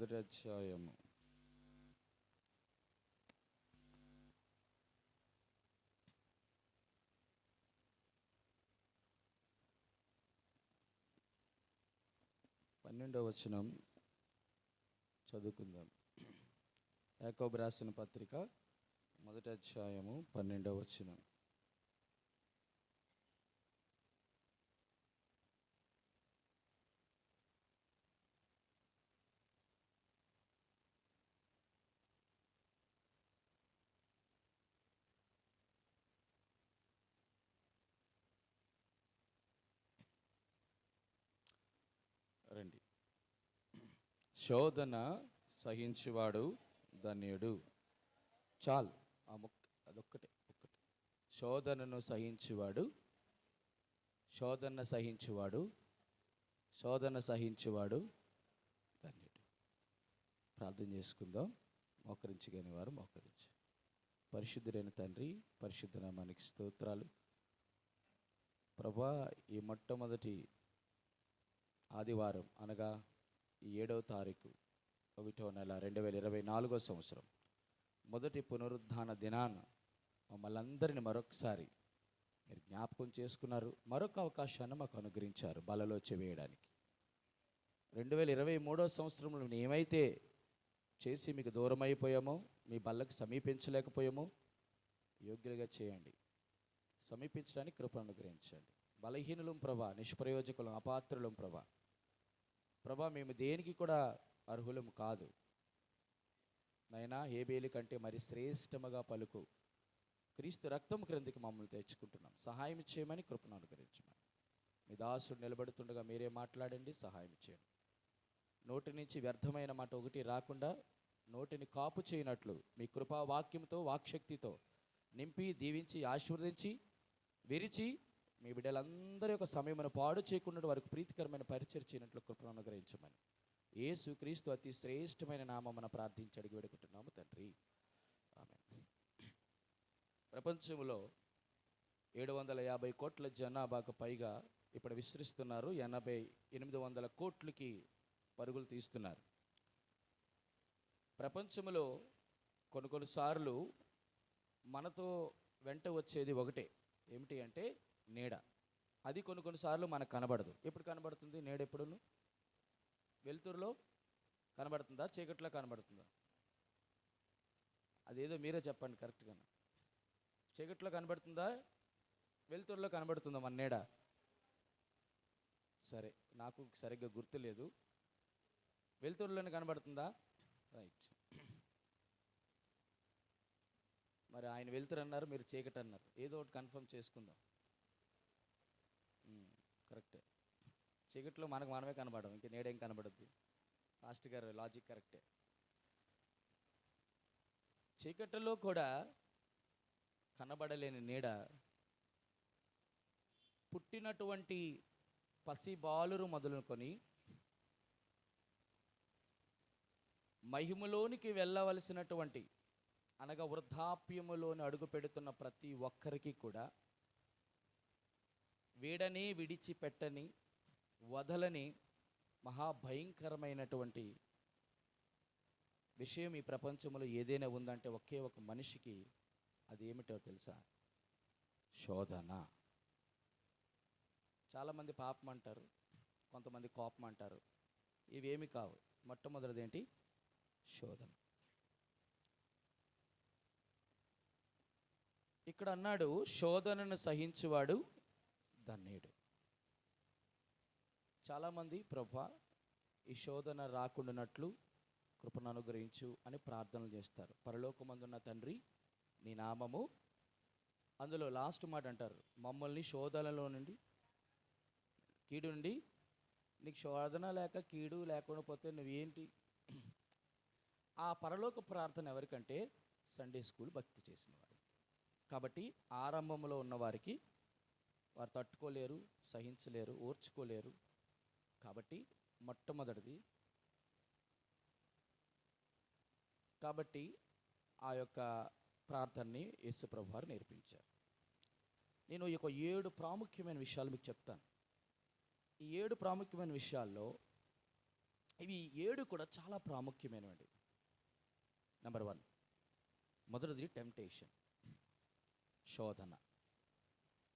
మొదటి అధ్యాయము 12వ వచనం చదువుకుందాం. యాకోబు రాసిన పత్రిక మొదటి అధ్యాయము 12వ వచనం. రండి. శోధన సహించువాడు ధన్యుడు. చాలు ఆ ముక్క, అదొక్కటే ఒక్కటి. శోధన సహించువాడు ధన్యుడు. ప్రార్థన చేసుకుందాం. మోకరించగని వారు మోకరించి. పరిశుద్ధుడైన తండ్రి, పరిశుద్ధ నామానికి స్తోత్రాలు. ప్రభా, ఈ మొట్టమొదటి ఆదివారం అనగా ఈ 7వ తారీఖు 1వ నెల 2024వ సంవత్సరం మొదటి పునరుద్ధాన దినాన మమ్మల్ని అందరినీ మరొకసారి మీరు జ్ఞాపకం చేసుకున్నారు. మరొక అవకాశాన్ని మాకు అనుగ్రహించారు బలలో చెవేయడానికి. 2023వ సంవత్సరంలో ఏమైతే చేసి మీకు దూరం అయిపోయామో, మీ బల్లకు సమీపించలేకపోయామో యోగ్యులుగా చేయండి. సమీపించడానికి కృప అనుగ్రహించండి. బలహీనులం ప్రభా, నిష్ప్రయోజకులం, అపాత్రులం ప్రభా, మేము దేనికి కూడా అర్హులం కాదు నైనా. హేబేలు కంటే మరి శ్రేష్టముగా పలుకు క్రీస్తు రక్తం క్రిందికి మమ్మల్ని తెచ్చుకుంటున్నాం. సహాయం చేయమని కృపను అనుగ్రహించమని. మీ దాసుడు నిలబడుతుండగా మీరే మాట్లాడండి, సహాయం చేయండి. నోటి నుంచి వ్యర్థమైన మాట ఒకటి రాకుండా నోటిని కాపు చేయనట్లు మీ కృపా వాక్యంతో, వాక్శక్తితో నింపి, దీవించి, ఆశీర్వదించి, విరిచి మీ బిడ్డలందరి యొక్క సమయమును పాడు చేయకుండా వారికి ప్రీతికరమైన పరిచయం చేయనట్లు కృపను అనుగ్రహించమని యేసు క్రీస్తు అతి శ్రేష్టమైన నామమున ప్రార్థించి అడిగి వేడుకుంటున్నాము తండ్రి, ఆమేన్. ప్రపంచంలో 750 కోట్ల జనాభాకు పైగా ఇప్పుడు విస్తరిస్తున్నారు. 800 కోట్లకి పరుగులు తీస్తున్నారు. ప్రపంచంలో కొన్నిసార్లు మనతో వెంట వచ్చేది ఒకటే, ఏమిటి అంటే నీడ. అది కొన్నిసార్లు మనకు కనబడదు. ఎప్పుడు కనబడుతుంది నీడ? ఎప్పుడును వెలుతురులో కనబడుతుందా, చీకట్లో కనబడుతుందా? అదేదో మీరే చెప్పండి కరెక్ట్గా. చీకట్లో కనబడుతుందా, వెలుతురులో కనబడుతుందా మన నీడ? సరే, నాకు సరిగ్గా గుర్తులేదు. వెలుతురులోనే కనబడుతుందా? రైట్. మరి ఆయన వెలుతురు అన్నారు, మీరు చీకటి అన్నారు. ఏదో ఒకటి కన్ఫర్మ్ చేసుకుందాం. కరెక్టే. చీకట్లో మనమే కనబడం, ఇంక నీడేం కనబడుద్ది? ఫాస్ట్ గారు లాజిక్ కరెక్టే. చీకటిలో కూడా కనబడలేని నీడ పుట్టినటువంటి పసిబాలురు మొదలుకొని మహిమలోనికి వెళ్ళవలసినటువంటి అనగా వృద్ధాప్యములోని అడుగు పెడుతున్న ప్రతి ఒక్కరికి కూడా వీడని, విడిచిపెట్టని, వదలని మహాభయంకరమైనటువంటి విషయం ఈ ప్రపంచంలో ఏదైనా ఉందంటే ఒకే ఒక మనిషికి. అది ఏమిటో తెలుసా? శోధన. చాలామంది పాపం అంటారు, కొంతమంది కోపం అంటారు. ఇవేమి కావు. మొట్టమొదటిది ఏంటి? శోధన. ఇక్కడ అన్నాడు, శోధనను సహించువాడు ధన్యుడు. చాలామంది ప్రభా, ఈ శోధన రాకుండానట్లు కృపను అనుగ్రహించు అని ప్రార్థనలు చేస్తారు. పరలోకమందున్న తండ్రి, నీ నామము, అందులో లాస్ట్ మాట అంటారు, మమ్మల్ని శోధనలో నుండి, కీడు నుండి. నీకు శోధన లేక కీడు లేకుండా పోతే నువ్వేంటి? ఆ పరలోక ప్రార్థన ఎవరికంటే సండే స్కూల్ భక్తి చేసిన వారు. కాబట్టి ఆరంభంలో ఉన్నవారికి వారు తట్టుకోలేరు, సహించలేరు, ఓర్చుకోలేరు. కాబట్టి మొట్టమొదటిది, కాబట్టి ఆ యొక్క ప్రార్థనని యేసు ప్రభు వారు నేర్పించారు. నేను ఈ 7 ప్రాముఖ్యమైన విషయాలు మీకు చెప్తాను. ఈ 7 ప్రాముఖ్యమైన విషయాల్లో ఇవి 7 కూడా చాలా ప్రాముఖ్యమైనవి. నెంబర్ 1, మొదటిది టెంప్టేషన్, శోధన.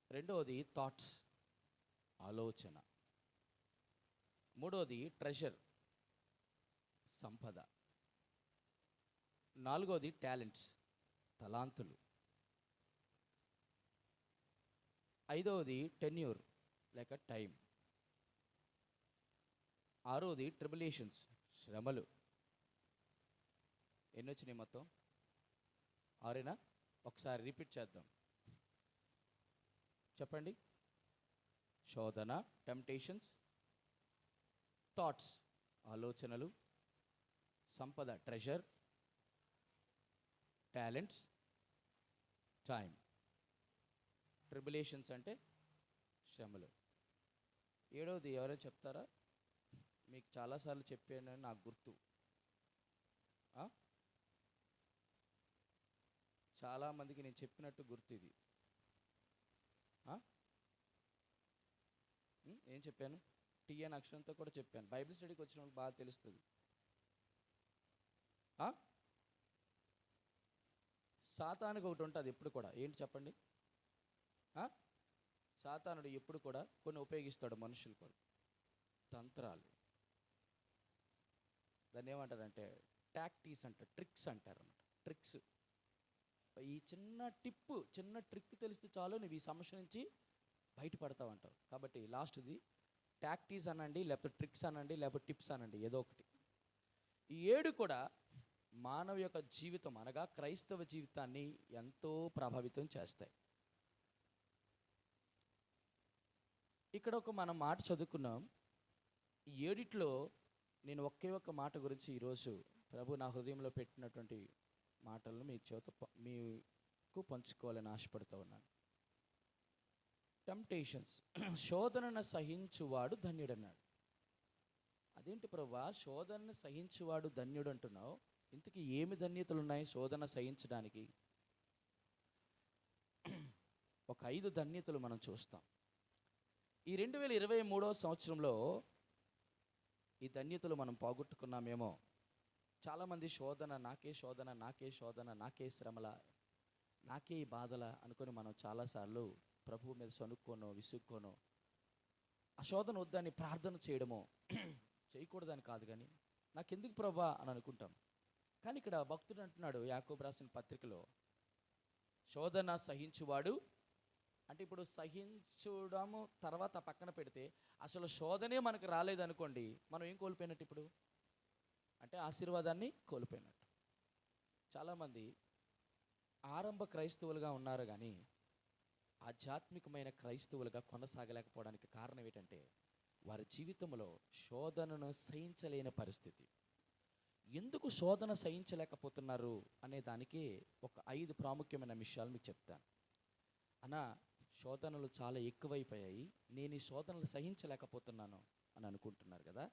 రెండవది థాట్స్, ఆలోచన. మూడవది ట్రెజర్, సంపద. నాలుగవది టాలెంట్స్, తలాంతులు. ఐదవది టెన్యూర్ లేక టైం. ఆరవది ట్రిబులేషన్స్, శ్రమలు. ఎన్ని వచ్చినాయి మొత్తం? 6. ఒకసారి రిపీట్ చేద్దాం, చెప్పండి. శోధన, టెంప్టేషన్స్, థాట్స్, ఆలోచనలు, సంపద, ట్రెజర్, టాలెంట్స్, టైం. ట్రిబులేషన్స్ అంటే శ్రమలు. ఏడవది ఎవరో చెప్తారా? మీకు చాలాసార్లు చెప్పానని నాకు గుర్తు. చాలామందికి నేను చెప్పినట్టు గుర్తు ఇది. ఏం చెప్పాను? టీఎన్ అక్షరంతో కూడా చెప్పాను. బైబిల్ స్టడీకి వచ్చిన వాళ్ళకి బాగా తెలుస్తుంది. సాతానుకు ఒకటి ఉంటుంది ఎప్పుడు కూడా. ఏంటి చెప్పండి? సాతానుడు ఎప్పుడు కూడా కొన్ని ఉపయోగిస్తాడు మనుషులు కూడా, తంత్రాలు. దాన్ని ఏమంటారంటే టాక్టీస్ అంటారు, ట్రిక్స్ అంటారు అన్నమాట. ట్రిక్స్. ఈ చిన్న ట్రిక్ తెలిస్తే చాలు నువ్వు ఈ సమస్య నుంచి బయటపడతావు అంటారు. కాబట్టి లాస్ట్ది టాక్టీస్ అనండి, లేకపోతే ట్రిక్స్ అనండి, లేకపోతే టిప్స్ అనండి, ఏదో ఒకటి. ఈ 7 కూడా మానవ యొక్క జీవితం అనగా క్రైస్తవ జీవితాన్ని ఎంతో ప్రభావితం చేస్తాయి. ఇక్కడ మనం మాట చదువుకున్నాం. ఈ 7 నేను ఒకే ఒక్క మాట గురించి ఈరోజు ప్రభు నా హృదయంలో పెట్టినటువంటి మాటలను మీకు పంచుకోవాలని ఆశపడుతూ ఉన్నాను. టెంప్టేషన్స్, శోధనను సహించువాడు ధన్యుడన్నాడు. అదేంటి ప్రభువా, శోధనను సహించువాడు ధన్యుడు అంటున్నావు? ఇంతకీ ఏమి ధన్యతలు ఉన్నాయి శోధన సహించడానికి? ఒక 5 ధన్యతలు మనం చూస్తాం. ఈ 2023వ సంవత్సరంలో ఈ ధన్యతలు మనం పోగొట్టుకున్నామేమో. చాలామంది నాకే శోధన, నాకే శ్రమల, నాకే ఈ బాధల అనుకొని మనం చాలాసార్లు ప్రభువు మీద సనుక్కోనో విసుక్కోనో ఆ శోధన వద్దని ప్రార్థన చేయడమో చేయకూడదని కాదు, కానీ నాకెందుకు ప్రభా అని అనుకుంటాం. కానీ ఇక్కడ భక్తుడు అంటున్నాడు యాకోబు రాసిన పత్రికలో, శోధన సహించువాడు అంటే ఇప్పుడు సహించడము తర్వాత పక్కన పెడితే అసలు శోధనే మనకు రాలేదనుకోండి, మనం ఏం కోల్పోయినట్టు ఇప్పుడు? అంటే ఆశీర్వాదాన్ని కోల్పోయినట్టు. చాలామంది ఆరంభ క్రైస్తవులుగా ఉన్నారు కానీ ఆధ్యాత్మికమైన క్రైస్తవులుగా కొనసాగలేకపోవడానికి కారణం ఏంటంటే వారి జీవితంలో శోధనను సహించలేని పరిస్థితి. ఎందుకు శోధన సహించలేకపోతున్నారు అనే దానికి ఒక 5 ప్రాముఖ్యమైన విషయాలు మీకు చెప్తాను. శోధనలు చాలా ఎక్కువైపోయాయి, నేను ఈ శోధనలు సహించలేకపోతున్నాను అని అనుకుంటున్నారు కదా.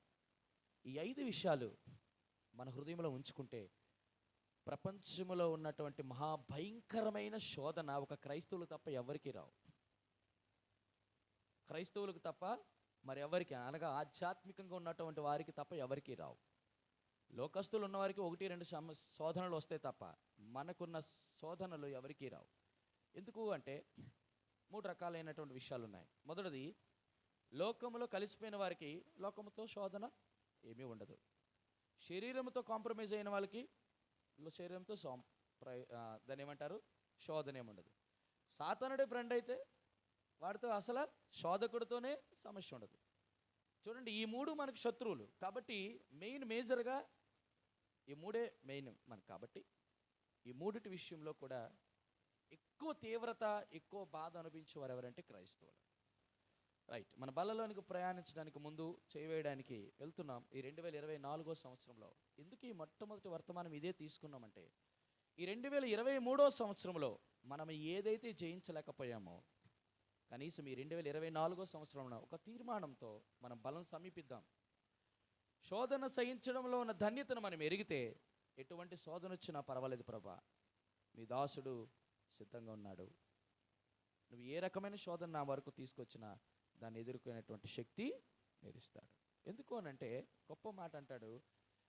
ఈ 5 విషయాలు మన హృదయంలో ఉంచుకుంటే ప్రపంచంలో ఉన్నటువంటి మహాభయంకరమైన శోధన ఒక క్రైస్తవులు తప్ప ఎవరికి రావు. క్రైస్తవులకు తప్ప మరి ఎవరికి, అనగా ఆధ్యాత్మికంగా ఉన్నటువంటి వారికి తప్ప ఎవరికి రావు. లోకస్తులు ఉన్నవారికి 1-2 శోధనలు వస్తాయి తప్ప మనకున్న శోధనలు ఎవరికి రావు. ఎందుకు అంటే 3 రకాలైనటువంటి విషయాలు ఉన్నాయి. మొదటిది, లోకములో కలిసిపోయిన వారికి లోకముతో శోధన ఏమీ ఉండదు. శరీరంతో కాంప్రమైజ్ అయిన వాళ్ళకి శరీరంతో దాన్ని ఏమంటారు, శోధన ఏముండదు. సాతానుడే ఫ్రెండ్ అయితే వాడితో అసలు శోధకుడితోనే సమస్య ఉండదు. చూడండి, ఈ 3 మనకు శత్రువులు. కాబట్టి మేజర్గా ఈ 3 మెయిన్ మనకు. కాబట్టి ఈ 3 విషయంలో కూడా ఎక్కువ తీవ్రత, ఎక్కువ బాధ అనుభవించేవారు ఎవరంటే క్రైస్తవులు. రైట్, మన బల్లలోనికి ప్రయాణించడానికి ముందు చేయవేయడానికి వెళ్తున్నాం. ఈ 2024వ సంవత్సరంలో ఎందుకు ఈ మొట్టమొదటి వర్తమానం ఇదే తీసుకున్నామంటే, ఈ 2023వ సంవత్సరంలో మనం ఏదైతే జయించలేకపోయామో కనీసం ఈ 2024వ సంవత్సరంలో ఒక తీర్మానంతో మనం బలం సమీపిద్దాం. శోధన సహించడంలో ఉన్న ధన్యతను మనం ఎరిగితే ఎటువంటి శోధన వచ్చినా పర్వాలేదు ప్రభా, మీ దాసుడు సిద్ధంగా ఉన్నాడు, నువ్వు ఏ రకమైన శోధన నా వరకు తీసుకొచ్చినా దాన్ని ఎదుర్కొనేటువంటి శక్తి నేర్పిస్తాడు. ఎందుకు అనంటే గొప్ప మాట అంటాడు,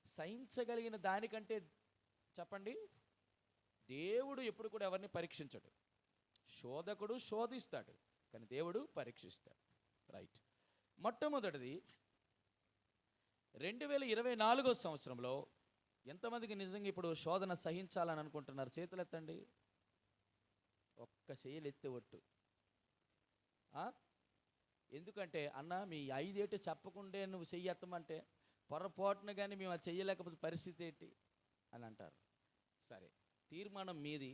సహించగలిగిన దానికంటే, చెప్పండి, దేవుడు ఎప్పుడు కూడా ఎవరిని పరీక్షించడు. శోధకుడు శోధిస్తాడు, కానీ దేవుడు పరీక్షిస్తాడు. రైట్. మొట్టమొదటిది 2024 సంవత్సరంలో ఎంతమందికి నిజంగా ఇప్పుడు శోధన సహించాలని అనుకుంటున్నారు? చేతులు ఎత్తండి. ఒక్క చేయలు ఎత్తే ఒట్టు. ఎందుకంటే అన్న మీ 5 ఏటి చెప్పకుండే నువ్వు చెయ్యెత్తమంటే పొరపాటున కానీ మేము అది చెయ్యలేకపోతే పరిస్థితి ఏంటి అని అంటారు. సరే, తీర్మానం మీది,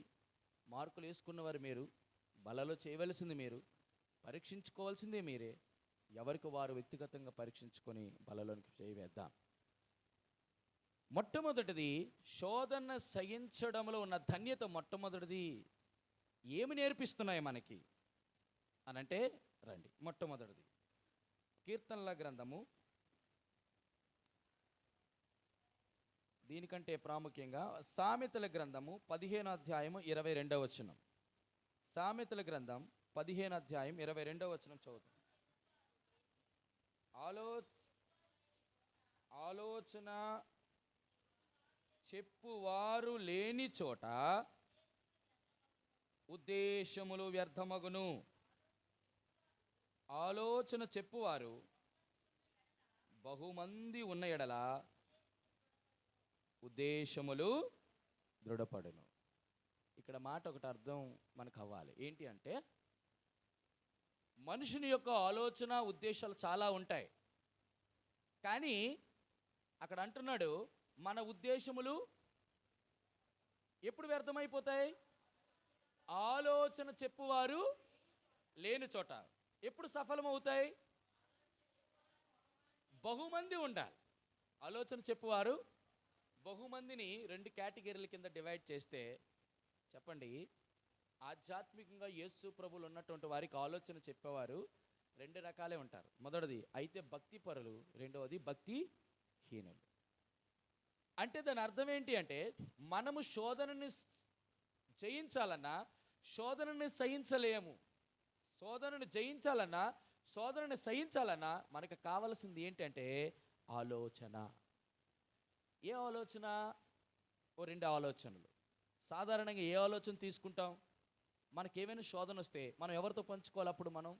మార్కులు వేసుకున్నవారు మీరు, బలలో చేయవలసింది మీరు, పరీక్షించుకోవాల్సిందే మీరే. ఎవరికి వారు వ్యక్తిగతంగా పరీక్షించుకొని బలలోనికి చేయవేద్దాం. మొట్టమొదటిది శోధన సహించడంలో ఉన్న ధన్యత. మొట్టమొదటిది ఏమి నేర్పిస్తున్నాయి మనకి అనంటే రండి. మొట్టమొదటిది కీర్తనల గ్రంథము, దీనికంటే ప్రాముఖ్యంగా సామెతల గ్రంథము 15వ అధ్యాయము 22వ వచనం. సామెతల గ్రంథం 15వ అధ్యాయం 22వ వచనం చదువుతాం. ఆలోచన చెప్పువారు లేని చోట ఉద్దేశములు వ్యర్థమగును. ఆలోచన చెప్పువారు బహుమంది ఉన్న ఎడల ఉద్దేశములు దృఢపడును. ఇక్కడ మాట ఒకటి అర్థం మనకు అవ్వాలి. ఏంటి అంటే, మనుషుని యొక్క ఆలోచన ఉద్దేశాలు చాలా ఉంటాయి, కానీ అక్కడ అంటున్నాడు మన ఉద్దేశములు ఎప్పుడు వ్యర్థమైపోతాయి? ఆలోచన చెప్పువారు లేని చోట. ఎప్పుడు సఫలమవుతాయి? బహుమంది ఉండాలి. ఆలోచన చెప్పువారు బహుమందిని 2 కేటగిరీల కింద డివైడ్ చేస్తే, చెప్పండి, ఆధ్యాత్మికంగా యేసు ప్రభువులు ఉన్నటువంటి వారికి ఆలోచన చెప్పేవారు 2 రకాలే ఉంటారు. మొదటిది అయితే భక్తి పరులు, రెండవది భక్తిహీనులు. అంటే దాని అర్థం ఏంటి అంటే, మనము శోధనని జయించాలన్నా శోధనని సహించలేము. శోధనని జయించాలన్నా శోధనని సహించాలన్నా మనకు కావాల్సింది ఏంటంటే ఆలోచన. ఏ ఆలోచన? ఓ 2 ఆలోచనలు. సాధారణంగా ఏ ఆలోచన తీసుకుంటాం? మనకేమైనా శోధన వస్తే మనం ఎవరితో పంచుకోవాలి? అప్పుడు మనం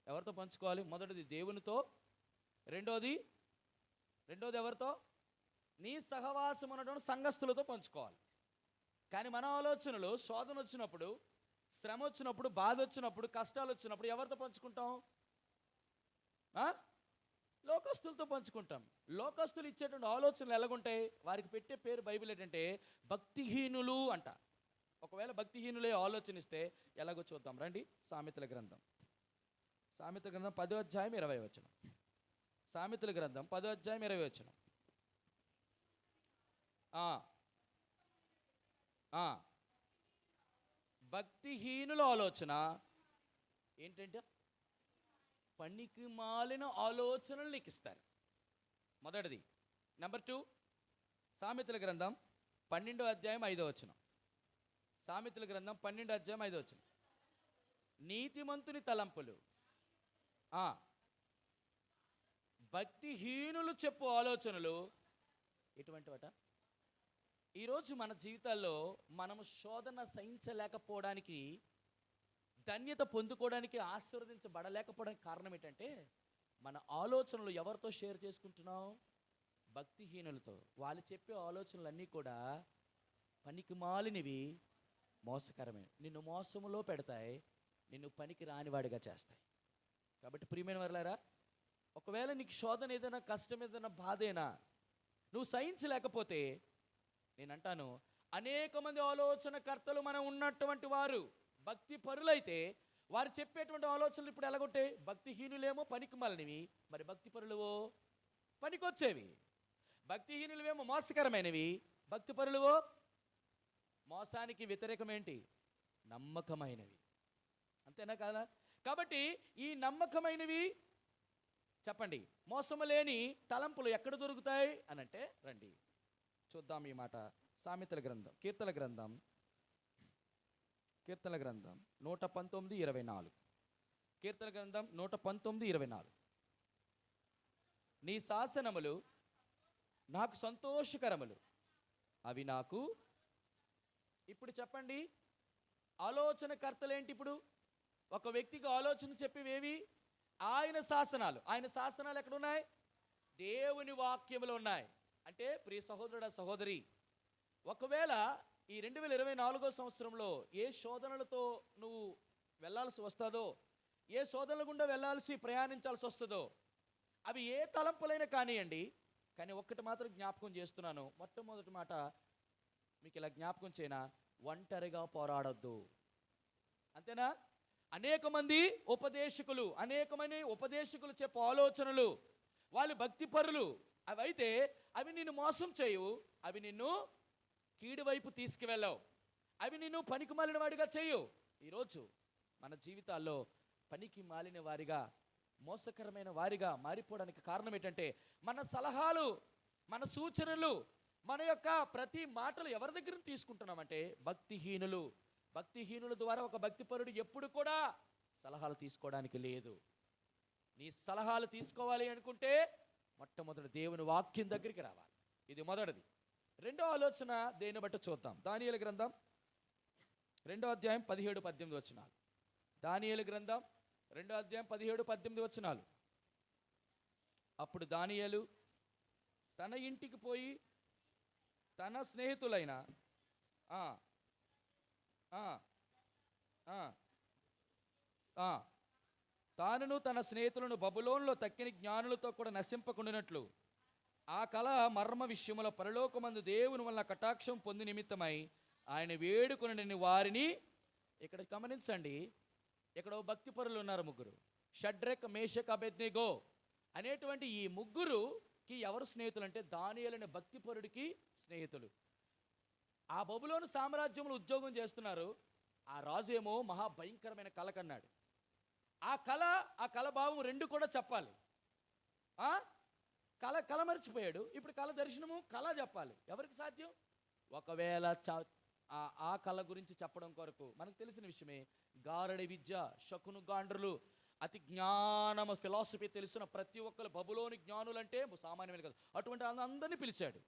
ఎవరితో పంచుకోవాలి? మొదటిది దేవునితో, రెండోది ఎవరితో? నీ సహవాసం ఉన్నటువంటి సంఘస్థులతో పంచుకోవాలి. కానీ మన ఆలోచనలు శోధన వచ్చినప్పుడు, శ్రమ వచ్చినప్పుడు, బాధ వచ్చినప్పుడు, కష్టాలు వచ్చినప్పుడు ఎవరితో పంచుకుంటాం? లోకస్తులతో పంచుకుంటాం. లోకస్తులు ఇచ్చేటువంటి ఆలోచనలు ఎలాగుంటాయి? వారికి పెట్టే పేరు బైబిల్ ఏంటంటే భక్తిహీనులు అంట. ఒకవేళ భక్తిహీనులే ఆలోచన ఇస్తే ఎలాగో చూద్దాం రండి. సామెతల గ్రంథం 10వ అధ్యాయం 20వ వచనం. సామెతల గ్రంథం 10వ అధ్యాయం 20వ వచనం. భక్తిహీనుల ఆలోచన ఏంటంటే పనికి మాలిన ఆలోచనలు నీకు ఇస్తారు. మొదటిది. నెంబర్ 2, సామెతల గ్రంథం 12వ అధ్యాయం 5వ వచనం. సామెతల గ్రంథం 12వ అధ్యాయం 5వ వచనం. నీతిమంతుని తలంపులు, భక్తిహీనులు చెప్పు ఆలోచనలు ఎటువంటివట? ఈరోజు మన జీవితాల్లో మనము శోధన సహించలేకపోవడానికి, ధన్యత పొందుకోవడానికి, ఆశీర్వదించబడలేకపోవడానికి కారణం ఏంటంటే మన ఆలోచనలు ఎవరితో షేర్ చేసుకుంటున్నాం? భక్తిహీనులతో. వాళ్ళు చెప్పే ఆలోచనలన్నీ కూడా పనికిమాలినవి, మోసకరమే. నిన్ను మోసములో పెడతాయి, నిన్ను పనికి రానివాడిగా చేస్తాయి. కాబట్టి ప్రియమైన వారలారా, ఒకవేళ నీకు శోధన ఏదైనా, కష్టం ఏదైనా, బాధైనా నువ్వు సహించలేకపోతే, నేనంటాను అనేక మంది ఆలోచనకర్తలు మనం ఉన్నటువంటి వారు భక్తి పరులైతే వారు చెప్పేటువంటి ఆలోచనలు ఇప్పుడు ఎలాగొట్టాయి? భక్తిహీనులేమో పనికిమాలినవి, మరి భక్తి పరులువో పనికొచ్చేవి. భక్తిహీనులవేమో మోసకరమైనవి, భక్తి పరులువో మోసానికి వ్యతిరేకమేంటి? నమ్మకమైనవి. అంతేనా కాదా? కాబట్టి ఈ నమ్మకమైనవి, చెప్పండి, మోసము లేని తలంపులు ఎక్కడ దొరుకుతాయి అనంటే రండి చూద్దాం ఈ మాట. సామెతల గ్రంథం, కీర్తనల గ్రంథం 119:24. కీర్తన గ్రంథం 119:24. నీ శాసనములు నాకు సంతోషకరములు, అవి నాకు. ఇప్పుడు చెప్పండి, ఆలోచనకర్తలేంటి? ఇప్పుడు ఒక వ్యక్తికి ఆలోచన చెప్పేవేవి? ఆయన శాసనాలు. ఆయన శాసనాలు ఎక్కడున్నాయి? దేవుని వాక్యములు ఉన్నాయి. అంటే ప్రియ సహోదరుడా, సహోదరి, ఒకవేళ ఈ 2024 సంవత్సరంలో ఏ శోధనలతో నువ్వు వెళ్ళాల్సి వస్తుందో, ఏ శోధనల గుండా వెళ్ళాల్సి ప్రయాణించాల్సి వస్తుందో, అవి ఏ తలంపులైనా కానివ్వండి, కానీ ఒక్కటి మాత్రం జ్ఞాపకం చేస్తున్నాను. మొట్టమొదటి మాట మీకు ఇలా జ్ఞాపకం చేయనా, ఒంటరిగా పోరాడొద్దు. అంతేనా? అనేక మంది ఉపదేశకులు చెప్పే ఆలోచనలు, వాళ్ళు భక్తిపరులు, అవైతే అవి నిన్ను మోసం చేయవు, అవి నిన్ను కీడు వైపు తీసుకువెళ్ళవు, అవి నిన్ను పనికి మాలిన వాడిగా చేయు. ఈరోజు మన జీవితాల్లో పనికి మాలిన వారిగా, మోసకరమైన వారిగా మారిపోవడానికి కారణం ఏంటంటే, మన సలహాలు, మన సూచనలు, మన యొక్క ప్రతి మాటలు ఎవరి దగ్గర తీసుకుంటున్నామంటే భక్తిహీనుల ద్వారా ఒక భక్తిపరుడు ఎప్పుడు కూడా సలహాలు తీసుకోవడానికి లేదు. నీ సలహాలు తీసుకోవాలి అనుకుంటే మొట్టమొదటి దేవుని వాక్యం దగ్గరికి రావాలి. ఇది మొదటిది. రెండో ఆలోచన దేన్ని బట్టి చూద్దాం. దానియేలు గ్రంథం 2వ అధ్యాయం 17-18 వచనాలు. దానియేలు గ్రంథం 2వ అధ్యాయం 17-18 వచనాలు. అప్పుడు దానియేలు తన ఇంటికి పోయి తన స్నేహితులైన తానును తన స్నేహితులను బబులోనులో తక్కిన జ్ఞానులతో కూడా నశింపకుండినట్లు ఆ కళ మర్మ విషయముల పరలోకమందు దేవుని వలన కటాక్షం పొంది నిమిత్తమై ఆయన వేడుకొనిన వారిని. ఇక్కడ గమనించండి, ఇక్కడ భక్తి పరులు ఉన్నారు ముగ్గురు. షడ్రెక్, మేషక్, అబేద్నెగో అనేటువంటి ఈ ముగ్గురుకి ఎవరు స్నేహితులు అంటే, దానియేలు అనే భక్తిపరుడికి స్నేహితులు. ఆ బబులోను సామ్రాజ్యంలో ఉద్యోగం చేస్తున్నారు. ఆ రాజు ఏమో మహాభయంకరమైన కళ కన్నాడు. ఆ కళ భావం రెండు కూడా చెప్పాలి. కళ మర్చిపోయాడు. ఇప్పుడు కళ దర్శనము, కళ చెప్పాలి. ఎవరికి సాధ్యం? ఒకవేళ ఆ కళ గురించి చెప్పడం కొరకు మనకు తెలిసిన విషయమే, గారడి విద్య, శకును గాండ్రులు, అతి జ్ఞానము, ఫిలాసఫీ తెలిసిన ప్రతి ఒక్కరు బబులోని జ్ఞానులు అంటే సామాన్యమైన కాదు, అటువంటి అందరినీ పిలిచాడు.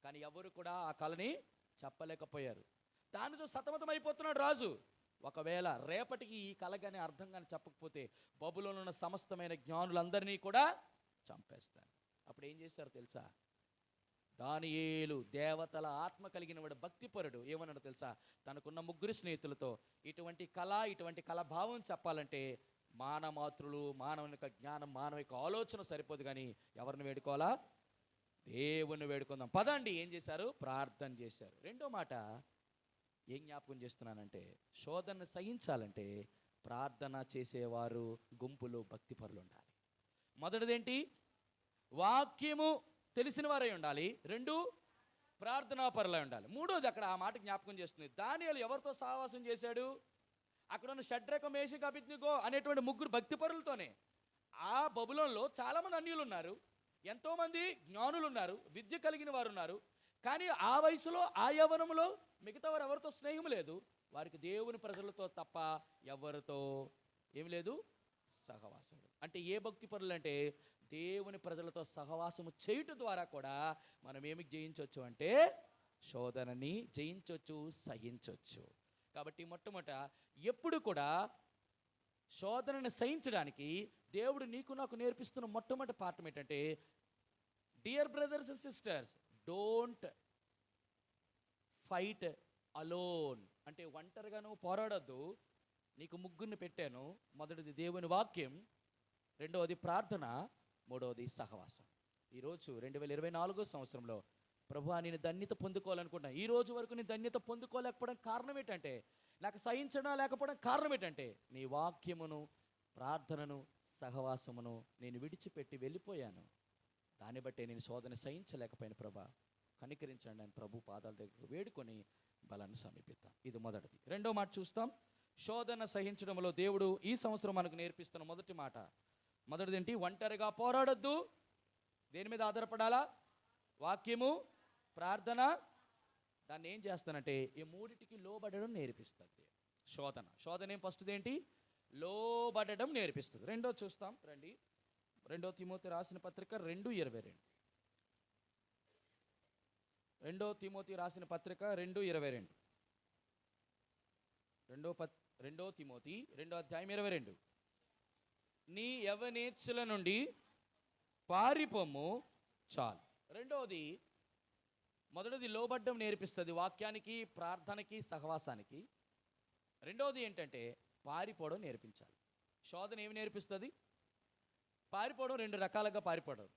కానీ ఎవరు కూడా ఆ కళని చెప్పలేకపోయారు. దానితో సతమతం అయిపోతున్నాడు రాజు. ఒకవేళ రేపటికి ఈ కళ కానీ అర్థం కానీ చెప్పకపోతే బబులోనులో ఉన్న సమస్తమైన జ్ఞానులందరినీ కూడా చంపేస్తాను. అప్పుడు ఏం చేశారు తెలుసా? దానియేలు దేవతల ఆత్మ కలిగిన వాడు, భక్తిపరుడు, ఏమన్నాడు తెలుసా? తనకున్న ముగ్గురు స్నేహితులతో ఇటువంటి కళ భావం చెప్పాలంటే మానమాతృలు, మానవుని యొక్క జ్ఞానం, మానవ యొక్క ఆలోచన సరిపోదు, కానీ ఎవరిని వేడుకోవాలా? దేవుని వేడుకుందాం పదండి. ఏం చేశారు? ప్రార్థన చేశారు. రెండో మాట ఏం జ్ఞాపకం చేస్తున్నానంటే, శోధనను సహించాలంటే ప్రార్థన చేసేవారు గుంపులో భక్తిపరులు ఉండాలి. మొదటిదేంటి? వాక్యము తెలిసిన వారై ఉండాలి. 2 ప్రార్థనాపరులై ఉండాలి. మూడోది అక్కడ ఆ మాట జ్ఞాపకం చేస్తుంది. దానియేలు ఎవరితో సహవాసం చేశాడు? అక్కడ ఉన్న షడ్రెక్, మేషక్, అబేద్నెగో అనేటువంటి ముగ్గురు భక్తిపరులతోనే. ఆ బబులోనులో చాలామంది అన్యులు ఉన్నారు, ఎంతోమంది జ్ఞానులు ఉన్నారు, విద్య కలిగిన వారు ఉన్నారు. కానీ ఆ వయసులో, ఆ యవ్వనంలో మిగతా వారు ఎవరితో స్నేహం లేదు. వారికి దేవుని ప్రజలతో తప్ప ఎవరితో ఏమి లేదు సహవాసం. అంటే ఏ భక్తి పరులు అంటే, దేవుని ప్రజలతో సహవాసము చేయటం ద్వారా కూడా మనం ఏమి జయించవచ్చు అంటే శోధనని జయించవచ్చు, సహించవచ్చు. కాబట్టి మొట్టమొదట ఎప్పుడు కూడా శోధనని సహించడానికి దేవుడు నీకు నాకు నేర్పిస్తున్న మొట్టమొదటి పాఠం ఏంటంటే, dear brothers and sisters, don't fight alone. అంటే ఒంటరిగా నువ్వు పోరాడొద్దు. నీకు ముగ్గురిని పెట్టాను. మొదటిది దేవుని వాక్యం, రెండవది ప్రార్థన, మూడవది సహవాసం. ఈరోజు 2024 సంవత్సరంలో ప్రభువా నేను ధన్యత పొందుకోవాలనుకుంటున్నా. ఈ రోజు వరకు నేను ధన్యత పొందుకోలేకపోవడం కారణం ఏంటంటే, నాకు సహించడం లేకపోవడం కారణం ఏంటంటే, నీ వాక్యమును, ప్రార్థనను, సహవాసమును నేను విడిచిపెట్టి వెళ్ళిపోయాను. దాన్ని బట్టే నేను శోధన సహించలేకపోయాను. ప్రభా కనికరించండి అని ప్రభు పాదాల దగ్గర వేడుకొని బలాన్ని సమీపిద్దాం. ఇది మొదటిది. రెండో మాట చూస్తాం. శోధన సహించడంలో దేవుడు ఈ సంవత్సరం మనకు నేర్పిస్తున్న మొదటి మాట, మొదటిది ఏంటి? ఒంటరిగా పోరాడొద్దు. దేని మీద ఆధారపడాలా? వాక్యము, ప్రార్థన. దాన్ని ఏం చేస్తానంటే ఈ మూడిటికి లోబడడం నేర్పిస్తుంది శోధన. శోధన ఏం? ఫస్ట్ది ఏంటి? లోబడడం నేర్పిస్తుంది. రెండో చూస్తాం రండి. రెండో తిమోతి రాసిన పత్రిక 2:22. రెండో తిమోతి రాసిన పత్రిక 2:22. రెండో తిమోతి 2:22. నీ యవ్వనేచ్ఛల నుండి పారిపోము చాలు. రెండవది, మొదటిది లోబడ్డం నేర్పిస్తుంది వాక్యానికి, ప్రార్థనకి, సహవాసానికి. రెండవది ఏంటంటే పారిపోవడం నేర్పించాలి. శోధన ఏమి నేర్పిస్తుంది? పారిపోవడం. రెండు రకాలుగా పారిపోవడం.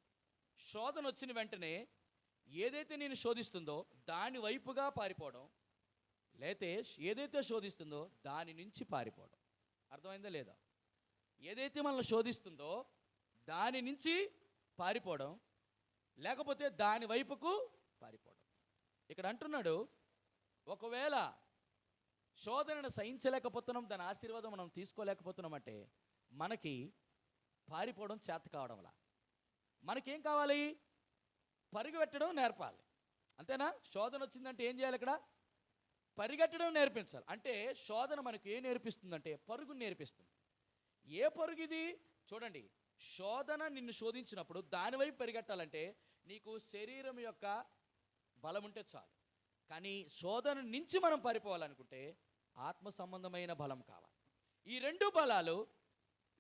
శోధన వచ్చిన వెంటనే ఏదైతే నేను శోధిస్తుందో దాని వైపుగా పారిపోవడం, లేతే ఏదైతే శోధిస్తుందో దాని నుంచి పారిపోవడం. అర్థమైందా లేదా? ఏదైతే మనల్ని శోధిస్తుందో దాని నుంచి పారిపోవడం, లేకపోతే దాని వైపుకు పారిపోవడం. ఇక్కడ అంటున్నాడు, ఒకవేళ శోధనను సహించలేకపోతున్నాం, దాని ఆశీర్వాదం మనం తీసుకోలేకపోతున్నాం అంటే మనకి పారిపోవడం చేత కావడంలా. మనకేం కావాలి? పరిగెట్టడం నేర్పాలి. అంతేనా? శోధన వచ్చిందంటే ఏం చేయాలి? ఇక్కడ పరిగెట్టడం నేర్పించాలి. అంటే శోధన మనకు ఏం నేర్పిస్తుందంటే పరుగును నేర్పిస్తుంది. ఏ పరుగు ఇది? చూడండి, శోధన నిన్ను శోధించినప్పుడు దానివైపు పరిగెట్టాలంటే నీకు శరీరం యొక్క బలం ఉంటే చాలు. కానీ శోధన నుంచి మనం పారిపోవాలనుకుంటే ఆత్మ సంబంధమైన బలం కావాలి. ఈ రెండు బలాలు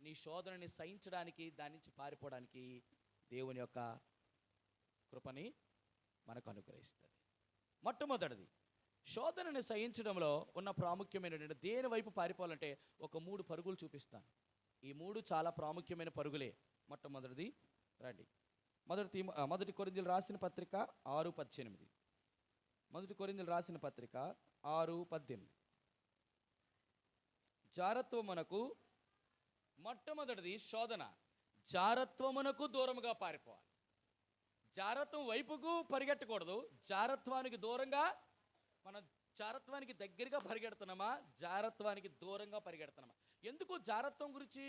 నీ శోధనని సహించడానికి, దాని నుంచి పారిపోవడానికి దేవుని యొక్క కృపని మనకు అనుగ్రహిస్తుంది. మొట్టమొదటిది, శోధనని సహించడంలో ఉన్న ప్రాముఖ్యమైన దేని వైపు పారిపోవాలంటే ఒక 3 పరుగులు చూపిస్తాను. ఈ 3 చాలా ప్రాముఖ్యమైన పరుగులే. మొట్టమొదటిది రండి, మొదటి కొరింథీయులకు రాసిన పత్రిక 6:18. మొదటి కొరింథీయులకు రాసిన పత్రిక 6:18. జారత్వమునకు, మొట్టమొదటిది శోధన. జారత్వమునకు దూరముగా పారిపోవాలి. జారత్వం వైపుకు పరిగెట్టకూడదు, జారత్వానికి దూరంగా. మనం జారత్వానికి దగ్గరగా పరిగెడుతున్నామా, జారత్వానికి దూరంగా పరిగెడుతున్నామా? ఎందుకు జారత్వం గురించి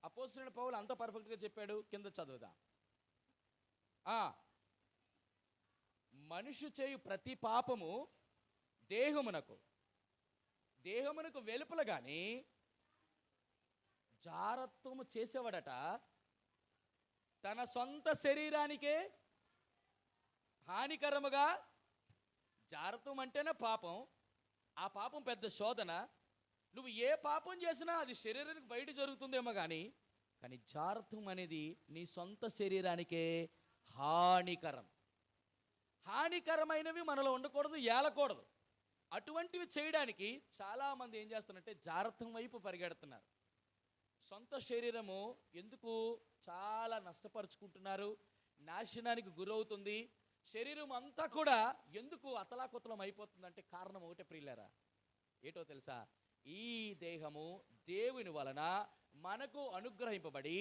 అపోస్తలుడైన పౌలు అంత పర్ఫెక్ట్గా చెప్పాడు? కింద చదువుదాం. మనిషి చేయు ప్రతి పాపము దేహమునకు వెలుపల కానీ జారత్వము చేసేవాడట తన సొంత శరీరానికే హానికరముగా. జారత్వం అంటేనే పాపం. ఆ పాపం పెద్ద శోధన. నువ్వు ఏ పాపం చేసినా అది శరీరానికి బయట జరుగుతుందేమో కానీ జారత్వం అనేది నీ సొంత శరీరానికే హానికరం. హానికరమైనవి మనలో ఉండకూడదు, ఏలకూడదు. అటువంటివి చేయడానికి చాలామంది ఏం చేస్తున్నారంటే జారత్వం వైపు పరిగెడుతున్నారు. సొంత శరీరము ఎందుకు చాలా నష్టపరుచుకుంటున్నారు, నాశనానికి గురవుతుంది. శరీరం అంతా కూడా ఎందుకు అతలాకుతలం అయిపోతుందంటే కారణం ఒకటే ప్రియులారా, ఏటో తెలుసా? ఈ దేహము దేవుని వలన మనకు అనుగ్రహింపబడి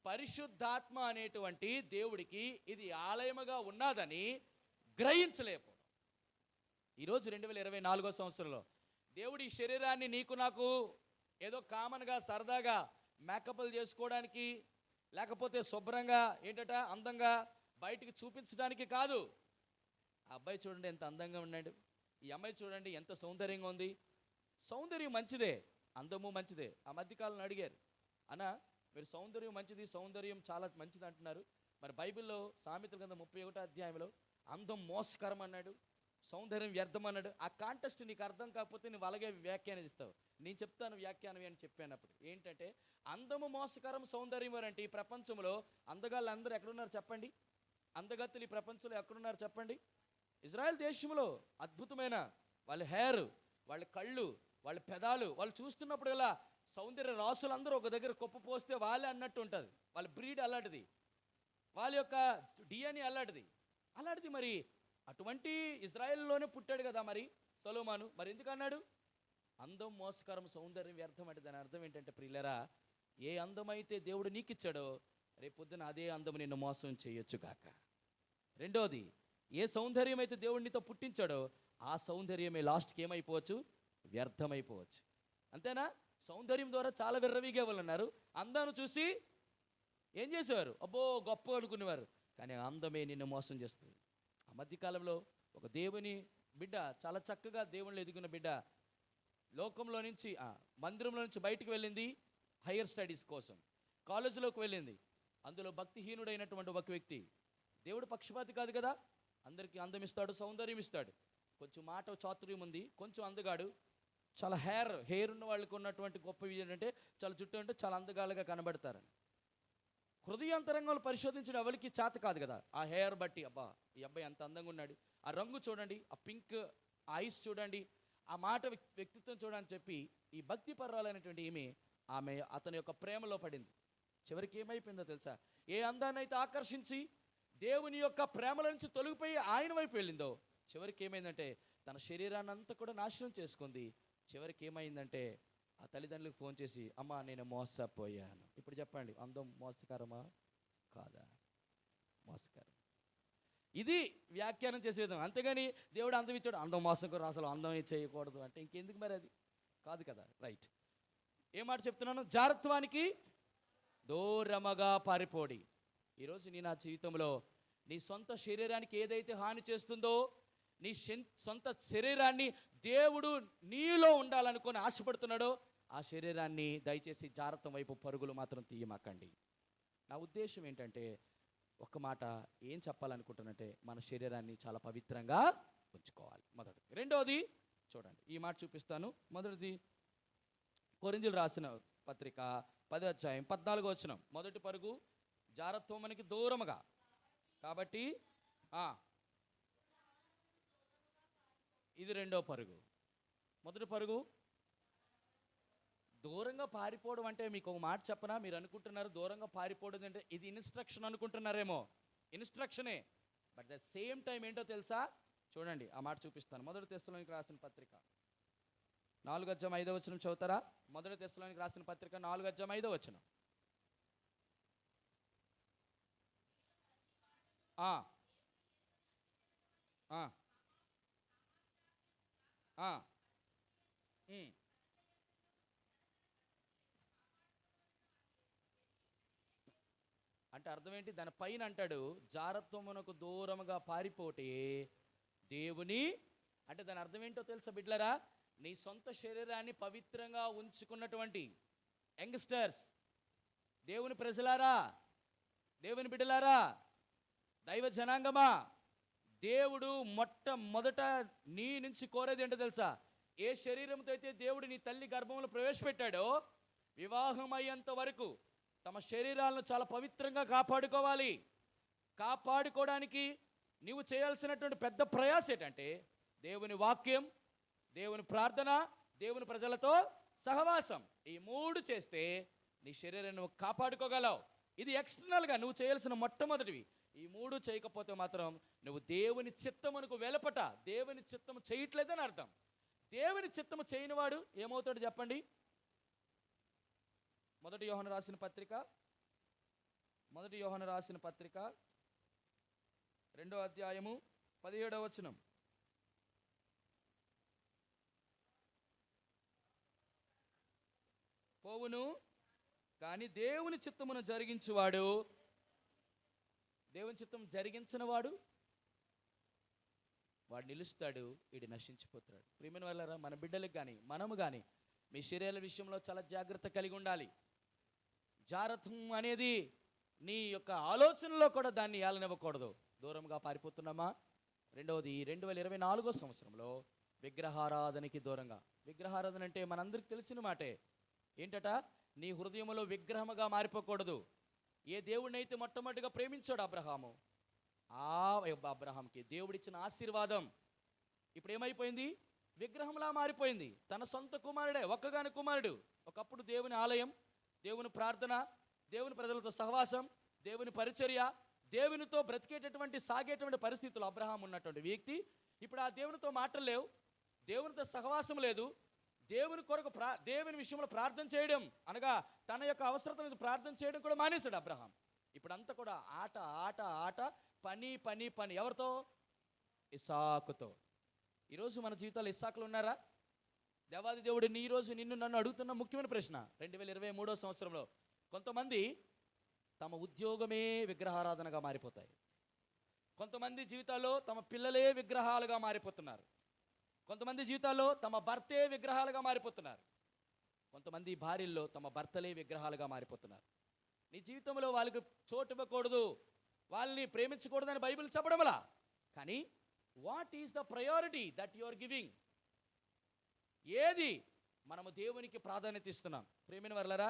పరిశుద్ధాత్మ అనేటువంటి దేవుడికి ఇది ఆలయముగా ఉన్నదని గ్రహించలేకపోవడం. ఈరోజు 2024వ సంవత్సరంలో దేవుడు ఈ శరీరాన్ని నీకు నాకు ఏదో కామన్గా సరదాగా మేకప్లు చేసుకోవడానికి, లేకపోతే శుభ్రంగా ఏంటట అందంగా బయటికి చూపించడానికి కాదు. ఆ అబ్బాయి చూడండి ఎంత అందంగా ఉన్నాడు, ఈ అమ్మాయి చూడండి ఎంత సౌందర్యంగా ఉంది. సౌందర్యం మంచిదే, అందము మంచిదే. ఆ మధ్యకాలంలో అడిగారు, అన్న మీరు సౌందర్యం మంచిది, సౌందర్యం చాలా మంచిది అంటున్నారు. మరి బైబిల్లో సామెతల గ్రంథం 31వ అధ్యాయంలో అందం మోసకరం అన్నాడు, సౌందర్యం వ్యర్థం అన్నాడు. ఆ కాంటెస్ట్ నీకు అర్థం కాకపోతే నువ్వు అలాగే వ్యాఖ్యానిస్తావు. నేను చెప్తాను వ్యాఖ్యానం అని చెప్పానప్పుడు ఏంటంటే అందము మోసకరం, సౌందర్యం అంటే ఈ ప్రపంచంలో అందగాళ్ళు అందరూ ఎక్కడున్నారు చెప్పండి? అందగత్తులు ఈ ప్రపంచంలో ఎక్కడున్నారు చెప్పండి? ఇజ్రాయెల్ దేశంలో అద్భుతమైన వాళ్ళ హెయిర్, వాళ్ళ కళ్ళు, వాళ్ళ పెదాలు వాళ్ళు చూస్తున్నప్పుడు ఇలా సౌందర్య రాసులందరూ ఒక దగ్గర కుప్ప పోస్తే వాళ్ళే అన్నట్టు ఉంటుంది. వాళ్ళ బ్రీడ్ అలాంటిది, వాళ్ళ యొక్క డిఎన్ఏ అలాంటిది. మరి అటువంటి ఇజ్రాయెల్లోనే పుట్టాడు కదా మరి సొలొమోను. మరి ఎందుకు అన్నాడు అందం మోసకరం, సౌందర్యం వ్యర్థం అంటే? దాని అర్థం ఏంటంటే ప్రియులరా, ఏ అందమైతే దేవుడు నీకు ఇచ్చాడో రేపొద్దున అదే అందం నిన్ను మోసం చేయొచ్చు కాక. రెండోది, ఏ సౌందర్యం అయితే దేవుడు నీతో పుట్టించాడో ఆ సౌందర్యమే లాస్ట్కి ఏమైపోవచ్చు? వ్యర్థమైపోవచ్చు. అంతేనా? సౌందర్యం ద్వారా చాలా విర్రవీగే వాళ్ళు ఉన్నారు. అందాన్ని చూసి ఏం చేసేవారు? అబ్బో గొప్ప అనుకునేవారు. కానీ అందమే నిన్ను మోసం చేస్తుంది. ఆ మధ్యకాలంలో ఒక దేవుని బిడ్డ, చాలా చక్కగా దేవుళ్ళు ఎదిగిన బిడ్డ, లోకంలో నుంచి మందిరంలో నుంచి బయటికి వెళ్ళింది హైయర్ స్టడీస్ కోసం. కాలేజీలోకి వెళ్ళింది. అందులో భక్తిహీనుడైనటువంటి ఒక వ్యక్తి, దేవుడు పక్షపాతి కాదు కదా, అందరికీ అందం ఇస్తాడు, సౌందర్యం ఇస్తాడు. కొంచెం మాట చాతుర్యం ఉంది, కొంచెం అందగాడు, చాలా హెయిర్ ఉన్న వాళ్ళకి ఉన్నటువంటి గొప్ప ఏంటంటే చాలా జుట్టు అంటే చాలా అందగాళ్ళగా కనబడతారని. హృదయాంతరంగాలు పరిశోధించడం ఎవరికి చేత కాదు కదా. ఆ హెయిర్ బట్టి అబ్బా ఈ అబ్బాయి ఎంత అందంగా ఉన్నాడు, ఆ రంగు చూడండి, ఆ పింక్ ఐస్ చూడండి, ఆ మాట వ్యక్తిత్వం చూడని చెప్పి ఈ భక్తి పర్వాలైనటువంటి ఆమె అతని యొక్క ప్రేమలో పడింది. చివరికి ఏమైపోయిందో తెలుసా? ఏ అందాన్ని అయితే ఆకర్షించి దేవుని యొక్క ప్రేమల నుంచి తొలగిపోయి ఆయన వైపు వెళ్ళిందో, చివరికి ఏమైందంటే తన శరీరాన్ని అంతా కూడా నాశనం చేసుకుంది. చివరికి ఏమైందంటే ఆ తల్లిదండ్రులకు ఫోన్ చేసి, అమ్మా నేను మోసపోయాను. ఇప్పుడు చెప్పండి, అందం మోసకరమా కాదా? మోసకరం. ఇది వ్యాఖ్యానం చేసే విధం. అంతేగాని దేవుడు అందం ఇచ్చాడు, అందం మోసకరం, అసలు అందం చేయకూడదు అంటే ఇంకెందుకు మరి? అది కాదు కదా. రైట్. ఏ మాట చెప్తున్నాను? జారత్వానికి దూరముగా పారిపోడి. ఈరోజు నీ నా జీవితంలో నీ సొంత శరీరానికి ఏదైతే హాని చేస్తుందో, నీ సొంత శరీరాన్ని దేవుడు నీలో ఉండాలనుకొని ఆశపడుతున్నాడో ఆ శరీరాన్ని దయచేసి జారత్వం వైపు పరుగులు మాత్రం తీయమాకండి. నా ఉద్దేశం ఏంటంటే, ఒక్క మాట ఏం చెప్పాలనుకుంటున్నంటే, మన శరీరాన్ని చాలా పవిత్రంగా ఉంచుకోవాలి, మొదటిది. రెండవది చూడండి, ఈ మాట చూపిస్తాను. మొదటిది కొరింథీయులకు రాసిన పత్రిక 10వ అధ్యాయం 14వ వచనం. మొదటి పరుగు జారత్వం మనకి దూరముగా. కాబట్టి ఇది రెండో పరుగు. మొదటి పరుగు దూరంగా పారిపోవడం అంటే మీకు ఒక మాట చెప్పనా? మీరు అనుకుంటున్నారు దూరంగా పారిపోవడం అంటే ఇది ఇన్స్ట్రక్షన్ అనుకుంటున్నారేమో. ఇన్స్ట్రక్షనే, బట్ ద సేమ్ టైం ఏంటో తెలుసా? చూడండి, ఆ మాట చూపిస్తాను. మొదటి తెస్సలోనికి రాసిన పత్రిక 4వ అధ్యాయం 5వ వచనం చదువుతారా? మొదటి తెస్సలోనికి రాసిన పత్రిక 4వ అధ్యాయం 5వ వచనం. అంటే అర్థం ఏంటి? దాని పైన అంటాడు, జారత్వమునకు దూరముగా పారిపోటే దేవుని, అంటే దాని అర్థం ఏంటో తెలుసా బిడ్లరా? నీ సొంత శరీరాన్ని పవిత్రంగా ఉంచుకున్నటువంటి యంగ్స్టర్స్, దేవుని ప్రజలారా, దేవుని బిడ్డలారా, దైవ జనాంగమా, దేవుడు మొట్టమొదట నీ నుంచి కోరేది ఏంటో తెలుసా? ఏ శరీరంతో అయితే దేవుడు నీ తల్లి గర్భంలో ప్రవేశపెట్టాడో, వివాహం అయ్యేంత వరకు తమ శరీరాలను చాలా పవిత్రంగా కాపాడుకోవాలి. కాపాడుకోవడానికి నీవు చేయాల్సినటువంటి పెద్ద ప్రయాస ఏంటంటే దేవుని వాక్యం, దేవుని ప్రార్థన, దేవుని ప్రజలతో సహవాసం. ఈ మూడు చేస్తే నీ శరీరాన్ని నువ్వు కాపాడుకోగలవు. ఇది ఎక్స్టర్నల్గా నువ్వు చేయాల్సిన మొట్టమొదటివి. ఈ మూడు చేయకపోతే మాత్రం నువ్వు దేవుని చిత్తమునకు వెలపట, దేవుని చిత్తము చేయట్లేదని అర్థం. దేవుని చిత్తము చేయనివాడు ఏమవుతాడు చెప్పండి? మొదటి యోహాను రాసిన పత్రిక 2వ అధ్యాయము 17వ వచనం. పోవును కానీ దేవుని చిత్తమును జరిగించువాడు, దేవుని చిత్తం జరిగించిన వాడు నిలుస్తాడు, వీడు నశించిపోతాడు. ప్రియమైన వాళ్ళారా, మన బిడ్డలకు కానీ మనము కానీ మీ శరీరాల విషయంలో చాలా జాగ్రత్త కలిగి ఉండాలి. జారత్వం అనేది నీ యొక్క ఆలోచనలో కూడా దాన్ని ఏలనివ్వకూడదు. దూరంగా పారిపోతున్నామా? రెండవది, 2024 సంవత్సరంలో విగ్రహారాధనకి దూరంగా. విగ్రహారాధన అంటే మనందరికి తెలిసిన మాటే. ఏంటట? నీ హృదయంలో విగ్రహముగా మారిపోకూడదు. ఏ దేవుడినైతే మొట్టమొదటిగా ప్రేమించాడు అబ్రహాము, అబ్రహాంకి దేవుడిచ్చిన ఆశీర్వాదం ఇప్పుడు ఏమైపోయింది? విగ్రహంలా మారిపోయింది. తన సొంత కుమారుడే, ఒక్కగాని కుమారుడు. ఒకప్పుడు దేవుని ఆలయం, దేవుని ప్రార్థన, దేవుని ప్రజలతో సహవాసం, దేవుని పరిచర్య, దేవునితో బ్రతికేటటువంటి సాగేటువంటి పరిస్థితులు అబ్రహాం ఉన్నటువంటి వ్యక్తి ఇప్పుడు ఆ దేవునితో మాటలు లేవు, దేవునితో సహవాసం లేదు. దేవుని కొరకు దేవుని విషయంలో ప్రార్థన చేయడం అనగా తన యొక్క అవసరతను ప్రార్థన చేయడం కూడా మానేశాడు అబ్రహాం. ఇప్పుడు అంతా కూడా ఆట ఆట ఆట, పని పని పని. ఎవరితో? ఇస్సాకుతో. ఈరోజు మన జీవితాలు ఇస్సాకులు ఉన్నారా? దేవాది దేవుడు ఈరోజు నిన్ను నన్ను అడుగుతున్న ముఖ్యమైన ప్రశ్న. 2023 సంవత్సరంలో కొంతమంది తమ ఉద్యోగమే విగ్రహారాధనగా మారిపోతాయి. కొంతమంది జీవితాల్లో తమ పిల్లలే విగ్రహాలుగా మారిపోతున్నారు. కొంతమంది జీవితాల్లో తమ భర్తే విగ్రహాలుగా మారిపోతున్నారు. కొంతమంది భార్యల్లో తమ భర్తలే విగ్రహాలుగా మారిపోతున్నారు. నీ జీవితంలో వాళ్ళకి చోటు ఇవ్వకూడదు, వాళ్ళని ప్రేమించకూడదని బైబిల్ చెప్పడంలా. కానీ what is the priority that you are giving? ఏది మనము దేవునికి ప్రాధాన్యత ఇస్తున్నాం? ప్రేమిన వర్లరా,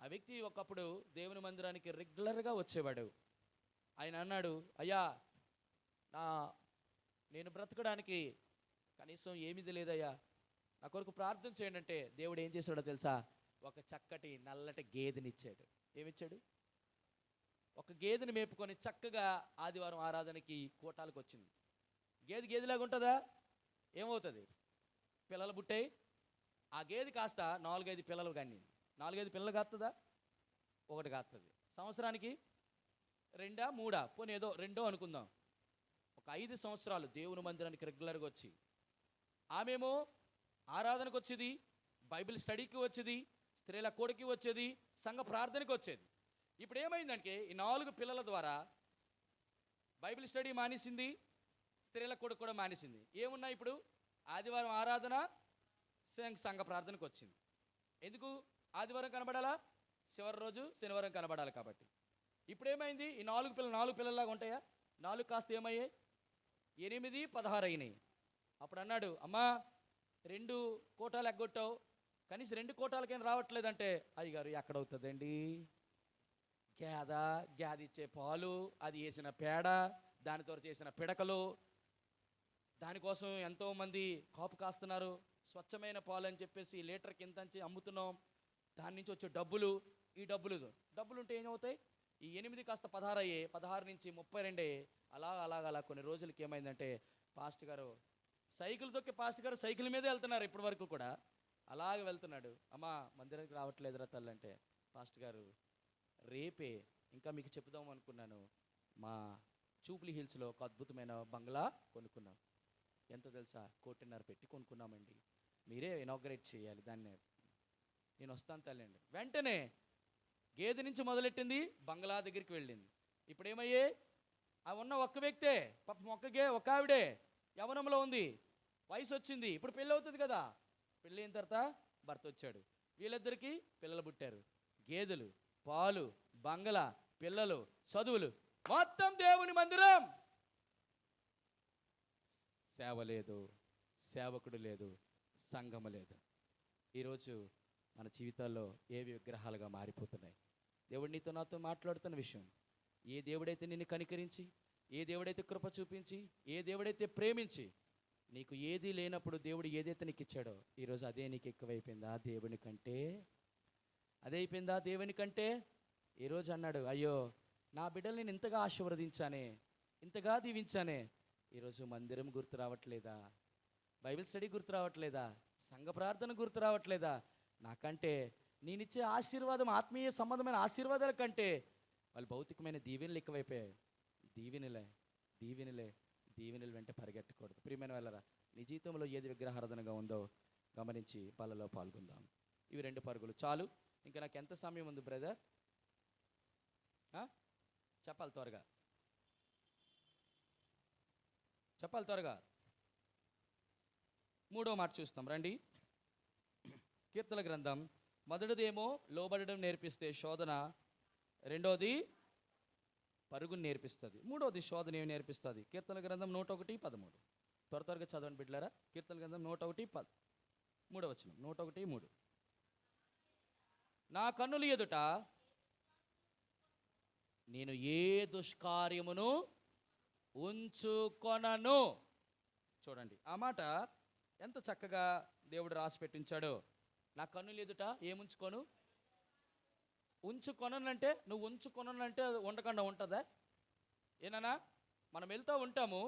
ఆ వ్యక్తి ఒకప్పుడు దేవుని మందిరానికి రెగ్యులర్గా వచ్చేవాడు. ఆయన అన్నాడు, అయ్యా నేను బ్రతకడానికి కనీసం ఏమిది లేదయ్యా, నా కొరకు ప్రార్థన చేయండి అంటే దేవుడు ఏం చేశాడో తెలుసా? ఒక చక్కటి నల్లటి గేదెనిచ్చాడు. ఏమిచ్చాడు? ఒక గేదెని మేపుకొని చక్కగా ఆదివారం ఆరాధనకి కూటాలకు వచ్చింది. గేదెలాగా ఉంటుందా? ఏమవుతుంది? పిల్లలు పుట్టాయి. ఆ గేదె కాస్త 4-5 పిల్లలు కానీ 4-5 పిల్లలు కాస్తుందా? ఒకటి కాస్తుంది. సంవత్సరానికి 2-3, పోనీ ఏదో 2 అనుకుందాం. ఒక 5 సంవత్సరాలు దేవుని మందిరానికి రెగ్యులర్గా వచ్చి, ఆమెమో ఆరాధనకు వచ్చేది, బైబిల్ స్టడీకి వచ్చేది, స్త్రీల కూడికి వచ్చేది, సంఘ ప్రార్థనకి వచ్చేది. ఇప్పుడు ఏమైందంటే ఈ 4 పిల్లల ద్వారా బైబిల్ స్టడీ మానేసింది, స్త్రీల కూడికి కూడా మానేసింది. ఏమున్నాయి ఇప్పుడు? ఆదివారం ఆరాధన, సంఘ ప్రార్థనకు వచ్చింది. ఎందుకు ఆదివారం కనబడాలా? చివరి రోజు శనివారం కనబడాలి కాబట్టి. ఇప్పుడు ఏమైంది? ఈ 4 పిల్లలాగా ఉంటాయా? 4 కాస్త ఏమయ్యాయి? 8, 16 అయినాయి. అప్పుడు అన్నాడు, అమ్మా 2 కోటాలు ఎగ్గొట్టావు, కనీసం 2 కోటాలకైనా రావట్లేదంటే, అయ్యగారు ఎక్కడవుతుందండి? గేద ఇచ్చే పాలు, అది వేసిన పేడ, దానితో చేసిన పిడకలు, దానికోసం ఎంతోమంది కాపు కాస్తున్నారు. స్వచ్ఛమైన పాలు అని చెప్పేసి లీటర్కి ఇంత అమ్ముతున్నాం. దాని నుంచి వచ్చే డబ్బులు, ఈ డబ్బులు ఉంటే ఏమవుతాయి? ఈ 8 కాస్త 16 అయ్యాయి, 16 నుంచి 32 అయ్యాయి. అలా కొన్ని రోజులకి ఏమైందంటే, పాస్టర్ గారు సైకిల్ తొక్కి సైకిల్ మీదే వెళ్తున్నారు ఇప్పటి వరకు కూడా. అలాగే వెళ్తున్నాడు. అమ్మా మందిరానికి రావట్లేదురా తల్లి అంటే, పాస్టర్ గారు రేపే ఇంకా మీకు చెప్దాం అనుకున్నాను, మా జూబ్లీ హిల్స్లో ఒక అద్భుతమైన బంగ్లా కొనుక్కున్నాం. ఎంతో తెలుసా? 1,50,00,000 పెట్టి కొనుక్కున్నామండి, మీరే ఇనాగ్రేట్ చేయాలి దాన్ని. నేను వస్తాను తల్లి అండి. వెంటనే గేదె నుంచి మొదలెట్టింది, బంగ్లా దగ్గరికి వెళ్ళింది. ఇప్పుడు ఏమయ్యే? ఆ ఉన్న ఒక్క వ్యక్తే, పాపం ఒక ఆవిడే యవనంలో ఉంది, వయసు వచ్చింది, ఇప్పుడు పెళ్ళి అవుతుంది కదా. పెళ్ళి అయిన తర్వాత భర్త వచ్చాడు, వీళ్ళిద్దరికీ పిల్లలు పుట్టారు. గేదెలు, పాలు, బంగ్లా, పిల్లలు, చదువులు, మొత్తం దేవుని మందిరం. సేవ లేదు, సేవకుడు లేదు, సంఘము లేదు. ఈరోజు మన జీవితాల్లో ఏవి విగ్రహాలుగా మారిపోతున్నాయి? దేవుడు నీతో నాతో మాట్లాడుతున్న విషయం, ఏ దేవుడైతే నిన్ను కనికరించి, ఏ దేవుడైతే కృప చూపించి, ఏ దేవుడైతే ప్రేమించి, నీకు ఏది లేనప్పుడు దేవుడు ఏదైతే నీకు ఇచ్చాడో, ఈరోజు అదే నీకు ఎక్కువైపోయిందా దేవుని కంటే? అదే అయిపోయిందా దేవుని కంటే? ఈరోజు అన్నాడు, అయ్యో నా బిడ్డలు నేను ఇంతగా ఆశీర్వదించానే, ఇంతగా దీవించానే, ఈరోజు మందిరం గుర్తు రావట్లేదా? బైబిల్ స్టడీ గుర్తు రావట్లేదా? సంఘ ప్రార్థన గుర్తు రావట్లేదా? నాకంటే నేనిచ్చే ఆశీర్వాదం, ఆత్మీయ సంబంధమైన ఆశీర్వాదాల కంటే వాళ్ళు భౌతికమైన దీవెనలు ఎక్కువైపోయాయి. దీవెనలు వెంట పరిగెట్టకూడదు. ప్రియమైన వాళ్ళరా, నీ జీవితంలో ఏది విగ్రహారాధనగా ఉందో గమనించి బలలో పాల్గొందాం. ఇవి 2 పరుగులు చాలు. ఇంకా నాకు ఎంత సమయం ఉంది బ్రదర్? చెప్పాలి త్వరగా. 3వ మాట చూస్తాం రండి. కీర్తన గ్రంథం, మొదటిదేమో లోబడడం నేర్పిస్తే శోధన, రెండోది పరుగుని నేర్పిస్తుంది, మూడోది శోధన ఏమి నేర్పిస్తుంది? కీర్తన గ్రంథం 101:13. త్వరగా చదవండి బిడ్డలారా. కీర్తన గ్రంథం 101:10, 3వ వచనం. 101:3. నా కన్నుల ఎదుట నేను ఏ దుష్కార్యమును ఉంచుకొనను. చూడండి ఆ మాట ఎంత చక్కగా దేవుడు రాసి పెట్టించాడో. నా కన్నుల ఎదుట ఏముంచుకోను? ఉంచుకొనంటే, నువ్వు ఉంచుకొనంటే ఉండకుండా ఉంటుందా? ఏనా? మనం వెళ్తూ ఉంటాము,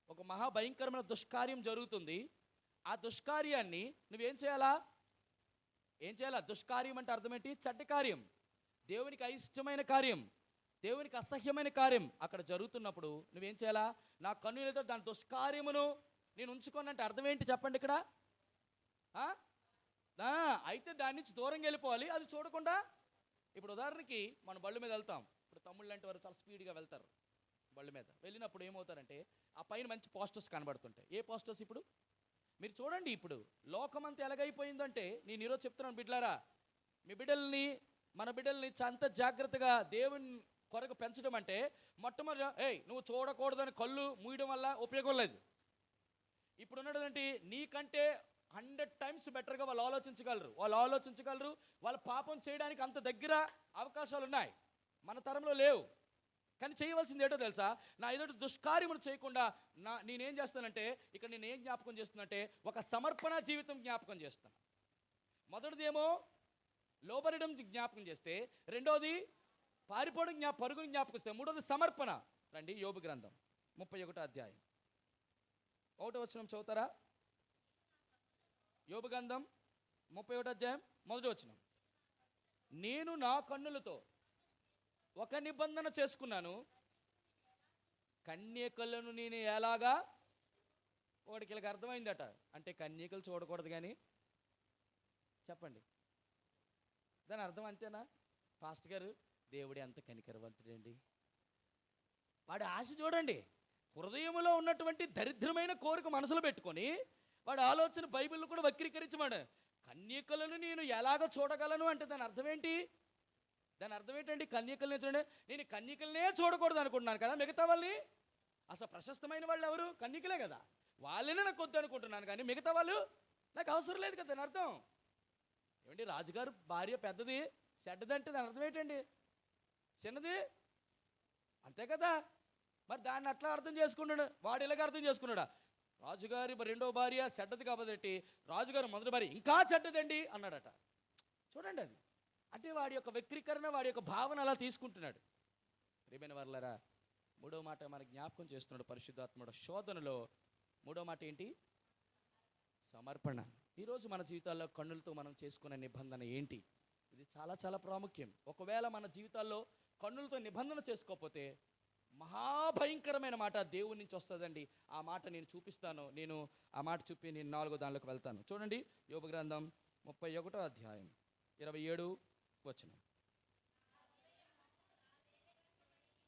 ఒక మహాభయంకరమైన దుష్కార్యం జరుగుతుంది. ఆ దుష్కార్యాన్ని నువ్వేం చేయాలా? దుష్కార్యం అంటే అర్థం ఏంటి? చెడ్డ కార్యం, దేవునికి అయిష్టమైన కార్యం, దేవునికి అసహ్యమైన కార్యం అక్కడ జరుగుతున్నప్పుడు నువ్వేం చేయాలా? నా కన్నులతో దాని దుష్కార్యమును నేను ఉంచుకోనంటే అర్థం ఏంటి చెప్పండి ఇక్కడ? అయితే దాని నుంచి దూరంగా వెళ్ళిపోవాలి, అది చూడకుండా. ఇప్పుడు ఉదాహరణకి మనం బళ్ళు మీద వెళ్తాం. ఇప్పుడు తమ్ముళ్ళు లాంటి వారు చాలా స్పీడ్గా వెళ్తారు. బళ్ళు మీద వెళ్ళినప్పుడు ఏమవుతారంటే, ఆ పైన మంచి పోస్టర్స్ కనబడుతుంటాయి. ఏ పోస్టర్స్? ఇప్పుడు మీరు చూడండి, ఇప్పుడు లోకమంతా ఎలాగైపోయిందంటే, నేను ఈరోజు చెప్తున్నాను బిడ్డలారా, మీ బిడ్డల్ని మన బిడ్డల్ని అంత జాగ్రత్తగా దేవుని కొరకు పెంచడం అంటే మొట్టమొదటి నువ్వు చూడకూడదని కళ్ళు మూయడం వల్ల ఉపయోగం లేదు. ఇప్పుడు ఉన్నటువంటి నీకంటే 100 times బెటర్గా వాళ్ళు ఆలోచించగలరు. వాళ్ళ పాపం చేయడానికి అంత దగ్గర అవకాశాలు ఉన్నాయి, మన తరంలో లేవు. కానీ చేయవలసింది ఏంటో తెలుసా? నా ఎదుటి దుష్కార్యములు చేయకుండా నేనేం చేస్తానంటే, ఇక్కడ నేను ఏం జ్ఞాపకం చేస్తున్నంటే ఒక సమర్పణ జీవితం జ్ఞాపకం చేస్తాను. మొదటిదేమో లోబడడం జ్ఞాపకం చేస్తే, రెండోది పారిపోవడం పరుగుని జ్ఞాపకం చేస్తే, మూడోది సమర్పణ. రండి యోబు గ్రంథం 31వ అధ్యాయం 1వ వచనం చదువుతారా? యోబు గ్రంథం 31వ అధ్యాయం 1వ వచనం. నేను నా కన్నులతో ఒక నిబంధన చేసుకున్నాను, కన్యకలను నేను ఎలాగా. వాడికి ఇలాగ అర్థమైందట. అంటే కన్యకలు చూడకూడదు కానీ, చెప్పండి దాని అర్థం అంతేనా? పాస్టర్ గారు, దేవుడు ఎంత కనికరవంతుడండి. వాడి ఆశ చూడండి, హృదయంలో ఉన్నటువంటి దరిద్రమైన కోరిక మనసులో పెట్టుకొని వాడి ఆలోచన బైబిల్లో కూడా వక్రీకరించమాడు. కన్యకలను నేను ఎలాగ చూడగలను అంటే దాని అర్థం ఏంటి? దాని అర్థం ఏంటండి? కన్యకల్ని చూడండి, నేను కన్యకలనే చూడకూడదు అనుకుంటున్నాను కదా, మిగతా వాళ్ళని, అసలు ప్రశస్తమైన వాళ్ళు ఎవరు? కన్యకలే కదా, వాళ్ళనే నాకు వద్దు అనుకుంటున్నాను, కానీ మిగతా వాళ్ళు నాకు అవసరం లేదు కదా. దాని అర్థం ఏమండి? రాజుగారు భార్య పెద్దది చెడ్డదంటే దాని అర్థం ఏంటండి? చిన్నది అంతే కదా. మరి దాన్ని అట్లా అర్థం చేసుకున్నాడు, వాడు ఇలాగ అర్థం చేసుకున్నాడా? రాజుగారి రెండో భార్య చెడ్డది కాబట్టి రాజుగారు మొదటి భార్య ఇంకా చెడ్డదండి అన్నాడట. చూడండి, అది అంటే వాడి యొక్క వ్యక్తీకరణ, వాడి యొక్క భావన అలా తీసుకుంటున్నాడు. ప్రియమైన వారలారా, మూడో మాట మనకు జ్ఞాపకం చేస్తున్నాడు పరిశుద్ధాత్ముడు. శోధనలో మూడో మాట ఏంటి? సమర్పణ. ఈరోజు మన జీవితాల్లో కన్నులతో మనం చేసుకునే నిబంధన ఏంటి? ఇది చాలా చాలా ప్రాముఖ్యం. ఒకవేళ మన జీవితాల్లో కన్నులతో నిబంధన చేసుకోకపోతే మహాభయంకరమైన మాట దేవుని నుంచి వస్తుందండి. ఆ మాట నేను చూపిస్తాను. నేను ఆ మాట చూపి నేను 4వ దానిలోకి వెళ్తాను. చూడండి, యోబు గ్రంథం 31వ అధ్యాయం 27వ వచనం.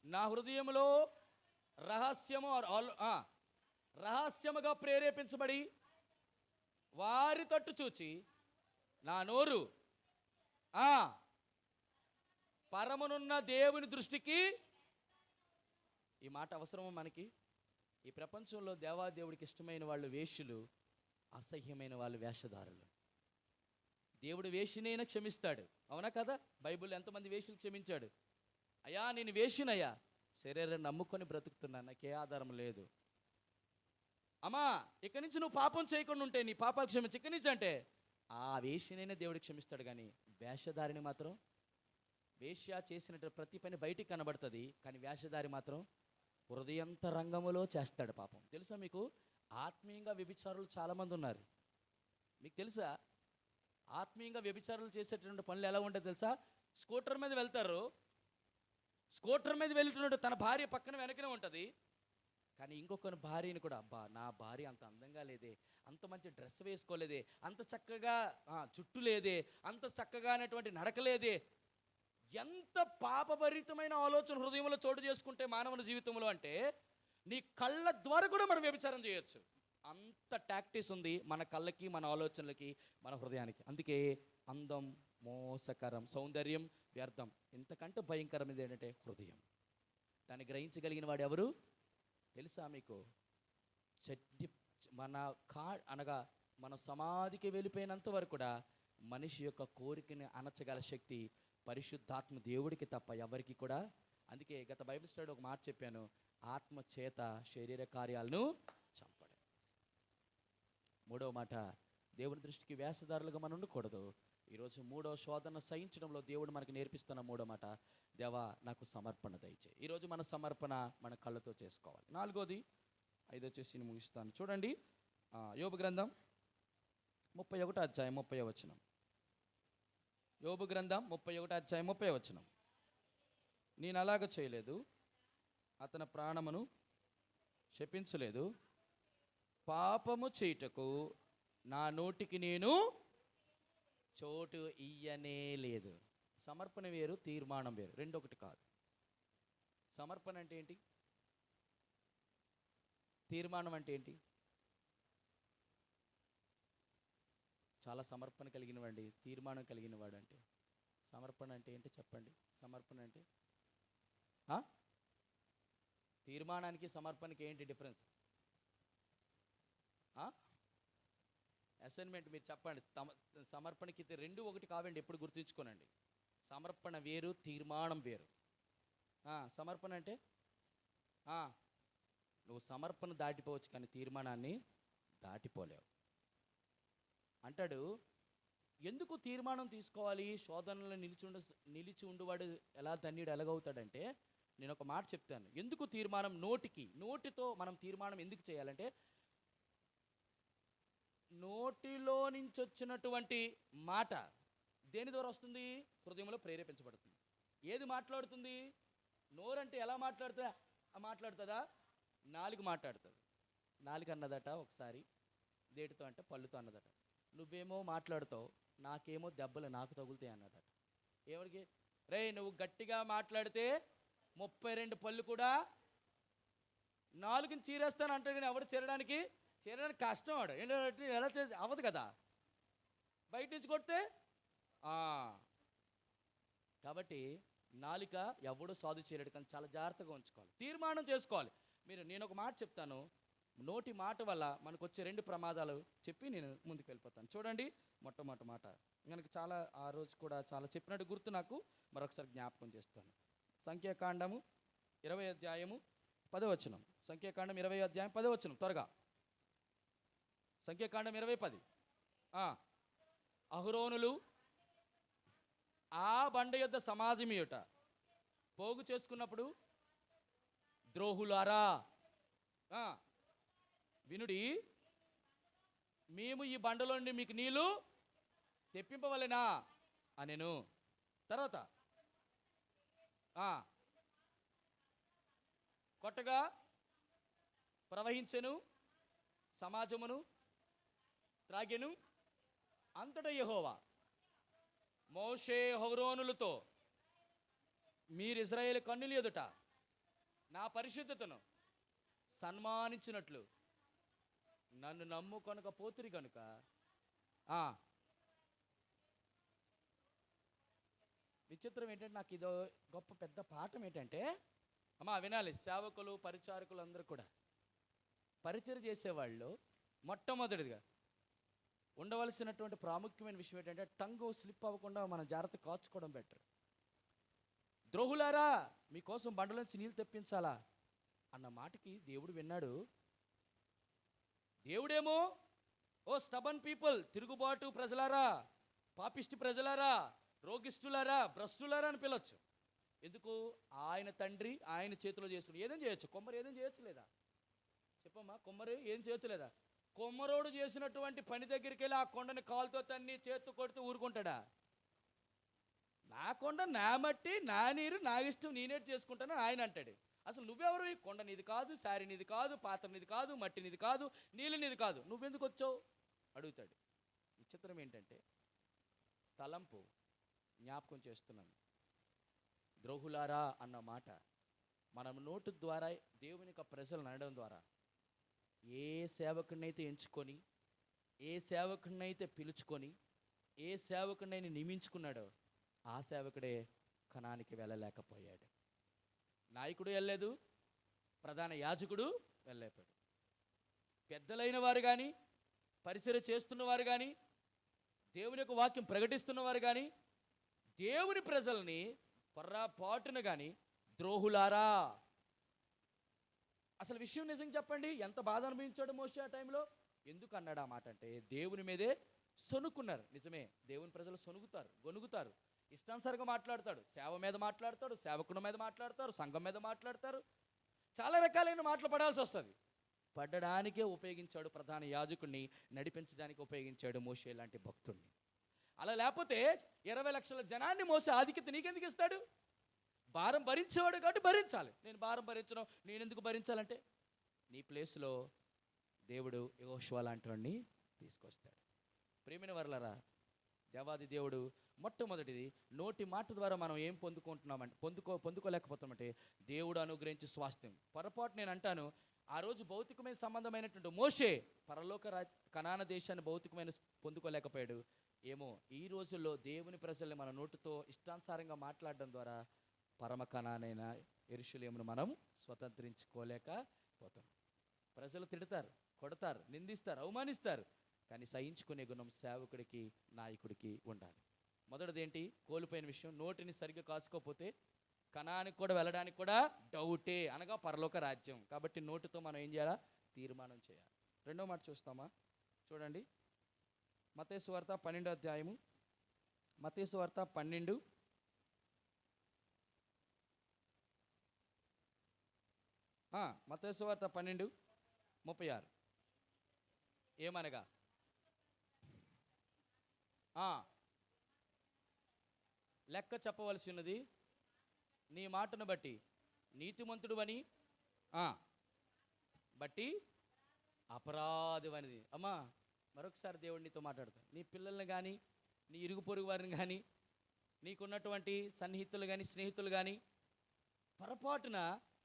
నా హృదయంలో రహస్యముగా ప్రేరేపించబడి వారి తట్టు చూచి నా నోరు పరమనున్న దేవుని దృష్టికి. ఈ మాట అవసరమో మనకి? ఈ ప్రపంచంలో దేవాదేవుడికి ఇష్టమైన వాళ్ళు వేశ్యలు, అసహ్యమైన వాళ్ళు వేషధారులు. దేవుడు వేషినైనా క్షమిస్తాడు, అవునా కదా? బైబిల్ ఎంతమంది వేషులు క్షమించాడు? అయ్యా నేను వేషినయ్యా, శరీరాన్ని నమ్ముకొని బ్రతుకుతున్నా, నాకే ఆధారం లేదు. అమ్మా ఇక్కడి నుంచి నువ్వు పాపం చేయకుండా ఉంటే నీ పాపాలు క్షమించి ఇక్కడి నుంచి అంటే ఆ వేషినైనా దేవుడు క్షమిస్తాడు. కానీ వేషధారిని మాత్రం, వేశ్య చేసినట్టు ప్రతి పని బయటికి కనబడుతుంది, కానీ వేషధారి మాత్రం హృదయంతరంగములో చేస్తాడు పాపం. తెలుసా మీకు? ఆత్మీయంగా వ్యభిచారులు చాలామంది ఉన్నారు. మీకు తెలుసా? ఆత్మీయంగా వ్యభిచారులు చేసేటువంటి పనులు ఎలా ఉంటాయో తెలుసా? స్కూటర్ మీద వెళ్తారు, స్కూటర్ మీద వెళ్తున్నట్టు తన భార్య పక్కన వెనకనే ఉంటుంది, కానీ ఇంకొకరి భార్యని కూడా, అబ్బా నా భార్య అంత అందంగా లేదే, అంత మంచి డ్రెస్ వేసుకోలేదే, అంత చక్కగా జుట్టు లేదే, అంత చక్కగా అనేటువంటి నడకలేదే. ఎంత పాపభరితమైన ఆలోచన హృదయంలో చోటు చేసుకుంటే మానవుని జీవితంలో అంటే నీ కళ్ళ ద్వారా కూడా మనం వ్యభిచారం చేయొచ్చు. అంత టాక్టిస్ ఉంది మన కళ్ళకి, మన ఆలోచనలకి, మన హృదయానికి. అందుకే అందం మోసకరం, సౌందర్యం వ్యర్థం. ఇంతకంటే భయంకరమైనది ఏంటంటే హృదయం. దాన్ని గ్రహించగలిగిన వాడు ఎవరు తెలుసా మీకు? అనగా మన సమాధికి వెళ్ళిపోయినంత వరకు కూడా మనిషి యొక్క కోరికని అణచగల శక్తి పరిశుద్ధాత్మ దేవుడికి తప్ప ఎవరికి కూడా. అందుకే గత బైబిల్ స్టడీ ఒక మాట చెప్పాను, ఆత్మ చేత శరీర కార్యాలను చంపడం. మూడవ మాట, దేవుని దృష్టికి వేషధారులుగా మనం ఉండకూడదు. ఈరోజు మూడవ శోధన సహించడంలో దేవుడు మనకి నేర్పిస్తున్న మూడో మాట, దేవా నాకు సమర్పణ దయచేయి. ఈరోజు మన సమర్పణ మన కళ్ళతో చేసుకోవాలి. 4వది, 5 వచ్చేసి ముగిస్తాను. చూడండి, యోబు గ్రంథం 31వ అధ్యాయం 30వ వచనం. యోబు గ్రంథం 31వ అధ్యాయం 30వ వచనం. నేను అలాగ చేయలేదు, అతని ప్రాణమును శపించలేదు, పాపము చేయుటకు నా నోటికి నేను చోటు ఇయ్యనే లేదు. సమర్పణ వేరు, తీర్మానం వేరు, రెండొకటి కాదు. సమర్పణ అంటే ఏంటి? తీర్మానం అంటే ఏంటి? చాలా సమర్పణ కలిగిన వాడి, తీర్మానం కలిగిన వాడు అంటే సమర్పణ అంటే ఏంటి చెప్పండి? సమర్పణ అంటే ఆ? తీర్మానానికి సమర్పణకి ఏంటి డిఫరెన్స్? అసైన్మెంట్ మీరు చెప్పండి. సమర్పణకి రెండు ఒకటి కావండి, ఎప్పుడు గుర్తుంచుకోనండి. సమర్పణ వేరు, తీర్మానం వేరు. సమర్పణ అంటే నువ్వు సమర్పణ దాటిపోవచ్చు కానీ తీర్మానాన్ని దాటిపోలేవు అంటాడు. ఎందుకు తీర్మానం తీసుకోవాలి? శోధనలో నిలిచి ఉండువాడు ఎలా ధన్యుడు ఎలాగవుతాడంటే, నేను ఒక మాట చెప్తాను. ఎందుకు తీర్మానం? నోటితో మనం తీర్మానం ఎందుకు చేయాలంటే, నోటిలో నుంచి వచ్చినటువంటి మాట దేని ద్వారా వస్తుంది? హృదయంలో ప్రేరేపించబడుతుంది. ఏది మాట్లాడుతుంది? నోరంటే ఎలా మాట్లాడుతుందా? నాలుగు మాట్లాడుతుంది. నాలుగు అన్నదట ఒకసారి దేటితో అంటే పళ్ళుతో అన్నదట, నువ్వేమో మాట్లాడుతావు, నాకేమో దెబ్బలు నాకు తగులుతాయి అన్నదట. ఎవరికి? రే, నువ్వు గట్టిగా మాట్లాడితే 32 పళ్ళు కూడా నాలుగుని చీరేస్తాను అంటే, కానీ ఎవడు చీరడానికి కష్టం. వాడు ఏంటంటే ఎలా చేసి అవ్వదు కదా, బయట నుంచి కొడితే. కాబట్టి నాలుక ఎవడు సాధు చేయలేడు, కానీ చాలా జాగ్రత్తగా ఉంచుకోవాలి, తీర్మానం చేసుకోవాలి. నేను ఒక మాట చెప్తాను. నోటి మాట వల్ల మనకు వచ్చే 2 ప్రమాదాలు చెప్పి నేను ముందుకు వెళ్ళిపోతాను. చూడండి, మొట్టమొదటి మాట మనకి చాలా ఆ రోజు కూడా చాలా చెప్పినట్టు గుర్తు, నాకు మరొకసారి జ్ఞాపకం చేస్తాను. సంఖ్యాకాండము 20 అధ్యాయము 10వ వచనం. సంఖ్యాకాండం 20 అధ్యాయం 10వ వచనం, త్వరగా. సంఖ్యాకాండం 20:10. అహరోనులు ఆ బండ యొద్ద సమాజమీయుట పోగు చేసుకున్నప్పుడు, ద్రోహులారా వినుడి, మేము ఈ బండలో నుండి మీకు నీళ్లు తెప్పింపవలెనా అనెను. తర్వాత కొట్టగా ప్రవహించెను, సమాజమును త్రాగెను. అంతటా యెహోవా మోషే అహరోనులతో, మీరు ఇశ్రాయేలు కన్నుల ఎదుట నా పరిశుద్ధతను సన్మానించినట్లు నన్ను నమ్ముకొనకపోతురి కనుక. విచిత్రం ఏంటంటే, నాకు ఇదో గొప్ప పెద్ద పాఠం ఏంటంటే, వినాలి, సేవకులు పరిచారకులు అందరూ కూడా, పరిచయం చేసేవాళ్ళు మొట్టమొదటిగా ఉండవలసినటువంటి ప్రాముఖ్యమైన విషయం ఏంటంటే, టంగ్ స్లిప్ అవ్వకుండా మనం జాగ్రత్త కాచుకోవడం బెటర్. ద్రోహులారా, మీకోసం బండలోంచి నీళ్ళు తెప్పించాలా అన్న మాటకి దేవుడు విన్నాడు. దేవుడేమో, ఓ స్టబన్ పీపుల్, తిరుగుబాటు ప్రజలారా, పాపిష్టి ప్రజలారా, రోగిష్ఠులారా, భ్రష్టులారా అని పిలవచ్చు. ఎందుకు? ఆయన తండ్రి ఆయన చేతిలో చేసుకుని ఏదేం చేయొచ్చు. కొమ్మరు ఏదేం చేయొచ్చు లేదా? చెప్పమ్మా, కొమ్మరు ఏం చేయొచ్చు లేదా? కొమ్మరోడు చేసినటువంటి పని దగ్గరికి వెళ్ళి ఆ కొండని కాలుతో తన్ని చేత్తు కొడితే ఊరుకుంటాడా? నా కొండ, నా మట్టి, నా నీరు, నా ఇష్టం, నేనేటి చేసుకుంటాను ఆయన అంటాడు. అసలు నువ్వెవరు? ఈ కొండ నీది కాదు, శారీ నీది కాదు, పాత్ర నీది కాదు, మట్టి నీది కాదు, నీళ్ళు నీది కాదు, నువ్వెందుకు వచ్చావు అడుగుతాడు. విచిత్రం ఏంటంటే, తలంపు జ్ఞాపకం చేస్తున్నాను. ద్రోహులారా అన్న మాట మనం నోటు ద్వారా దేవుని యొక్క ప్రజలను అనడం ద్వారా, ఏ సేవకుడినైతే ఎంచుకొని, ఏ సేవకుడినైతే పిలుచుకొని, ఏ సేవకుడినైనా నియమించుకున్నాడో ఆ సేవకుడే కనానికి వెళ్ళలేకపోయాడు. నాయకుడు వెళ్ళలేదు, ప్రధాన యాజకుడు వెళ్ళలేపాడు. పెద్దలైన వారు కానీ, పరిచర్య చేస్తున్నవారు కానీ, దేవుని యొక్క వాక్యం ప్రకటిస్తున్నవారు కానీ, దేవుని ప్రజల్ని పొర్రాపాటును కానీ ద్రోహులారా. అసలు విషయం నిజంగా చెప్పండి, ఎంత బాధ అనుభవించాడు మోషే ఆ టైంలో? ఎందుకు అన్నాడు ఆ మాట అంటే, దేవుని మీదే సొనుక్కున్నారు. నిజమే, దేవుని ప్రజలు సొనుగుతారు, గొనుగుతారు, ఇష్టానుసారంగా మాట్లాడతాడు. సేవ మీద మాట్లాడతాడు, సేవకుల మీద మాట్లాడతారు, సంఘం మీద మాట్లాడతారు, చాలా రకాలైన మాటలు పడాల్సి వస్తుంది. పడ్డడానికే ఉపయోగించాడు ప్రధాన యాజకుడిని, నడిపించడానికి ఉపయోగించాడు మోషే లాంటి భక్తుడిని. అలా లేకపోతే 20 లక్షల జనాన్ని మోసే ఆధిక్యత నీకెందుకు ఇస్తాడు? భారం భరించేవాడు కాబట్టి భరించాలి. నేను భారం భరించను, నేను ఎందుకు భరించాలంటే, నీ ప్లేస్లో దేవుడు యెహోషువ లాంటి వాడిని తీసుకొస్తాడు. ప్రియమైన వర్లరా, దేవాది దేవుడు మొట్టమొదటిది నోటి మాట ద్వారా మనం ఏం పొందుకుంటున్నామంటే, పొందుకోలేకపోతున్నామంటే దేవుడు అనుగ్రహించి స్వాస్థ్యం. పొరపాటు నేను అంటాను, ఆ రోజు భౌతికమైన సంబంధమైనటువంటి మోషే పరలోక కనాన దేశాన్ని భౌతికమైన పొందుకోలేకపోయాడు. ఏమో ఈ రోజుల్లో దేవుని ప్రజల్ని మన నోటితో ఇష్టానుసారంగా మాట్లాడడం ద్వారా పరమ కణానైన యెరూషలేమును మనం స్వతంత్రించుకోలేకపోతాం. ప్రజలు తిడతారు, కొడతారు, నిందిస్తారు, అవమానిస్తారు, కానీ సహించుకునే గుణం సేవకుడికి, నాయకుడికి ఉండాలి. మొదటిది ఏంటి? కోల్పోయిన విషయం, నోటిని సరిగ్గా కాసుకోకపోతే కణానికి కూడా వెళ్ళడానికి కూడా డౌటే, అనగా పరలోక రాజ్యం. కాబట్టి నోటితో మనం ఏం చేయాలా? తీర్మానం చేయాలి. రెండో మాట చూస్తామా? చూడండి, మత్తయి సువార్త 12వ అధ్యాయము. మత్తయి సువార్త 12, మత్తయి సువార్త 12:36. ఏమనగా లెక్క చెప్పవలసి ఉన్నది నీ మాటను బట్టి, నీతిమంతుడు అని బట్టి అపరాధమనేది. అమ్మా, మరొకసారి దేవుడు నీతో మాట్లాడతాడు. నీ పిల్లల్ని కానీ, నీ ఇరుగు పొరుగు వారిని కానీ, నీకున్నటువంటి సన్నిహితులు కానీ, స్నేహితులు కానీ పొరపాటున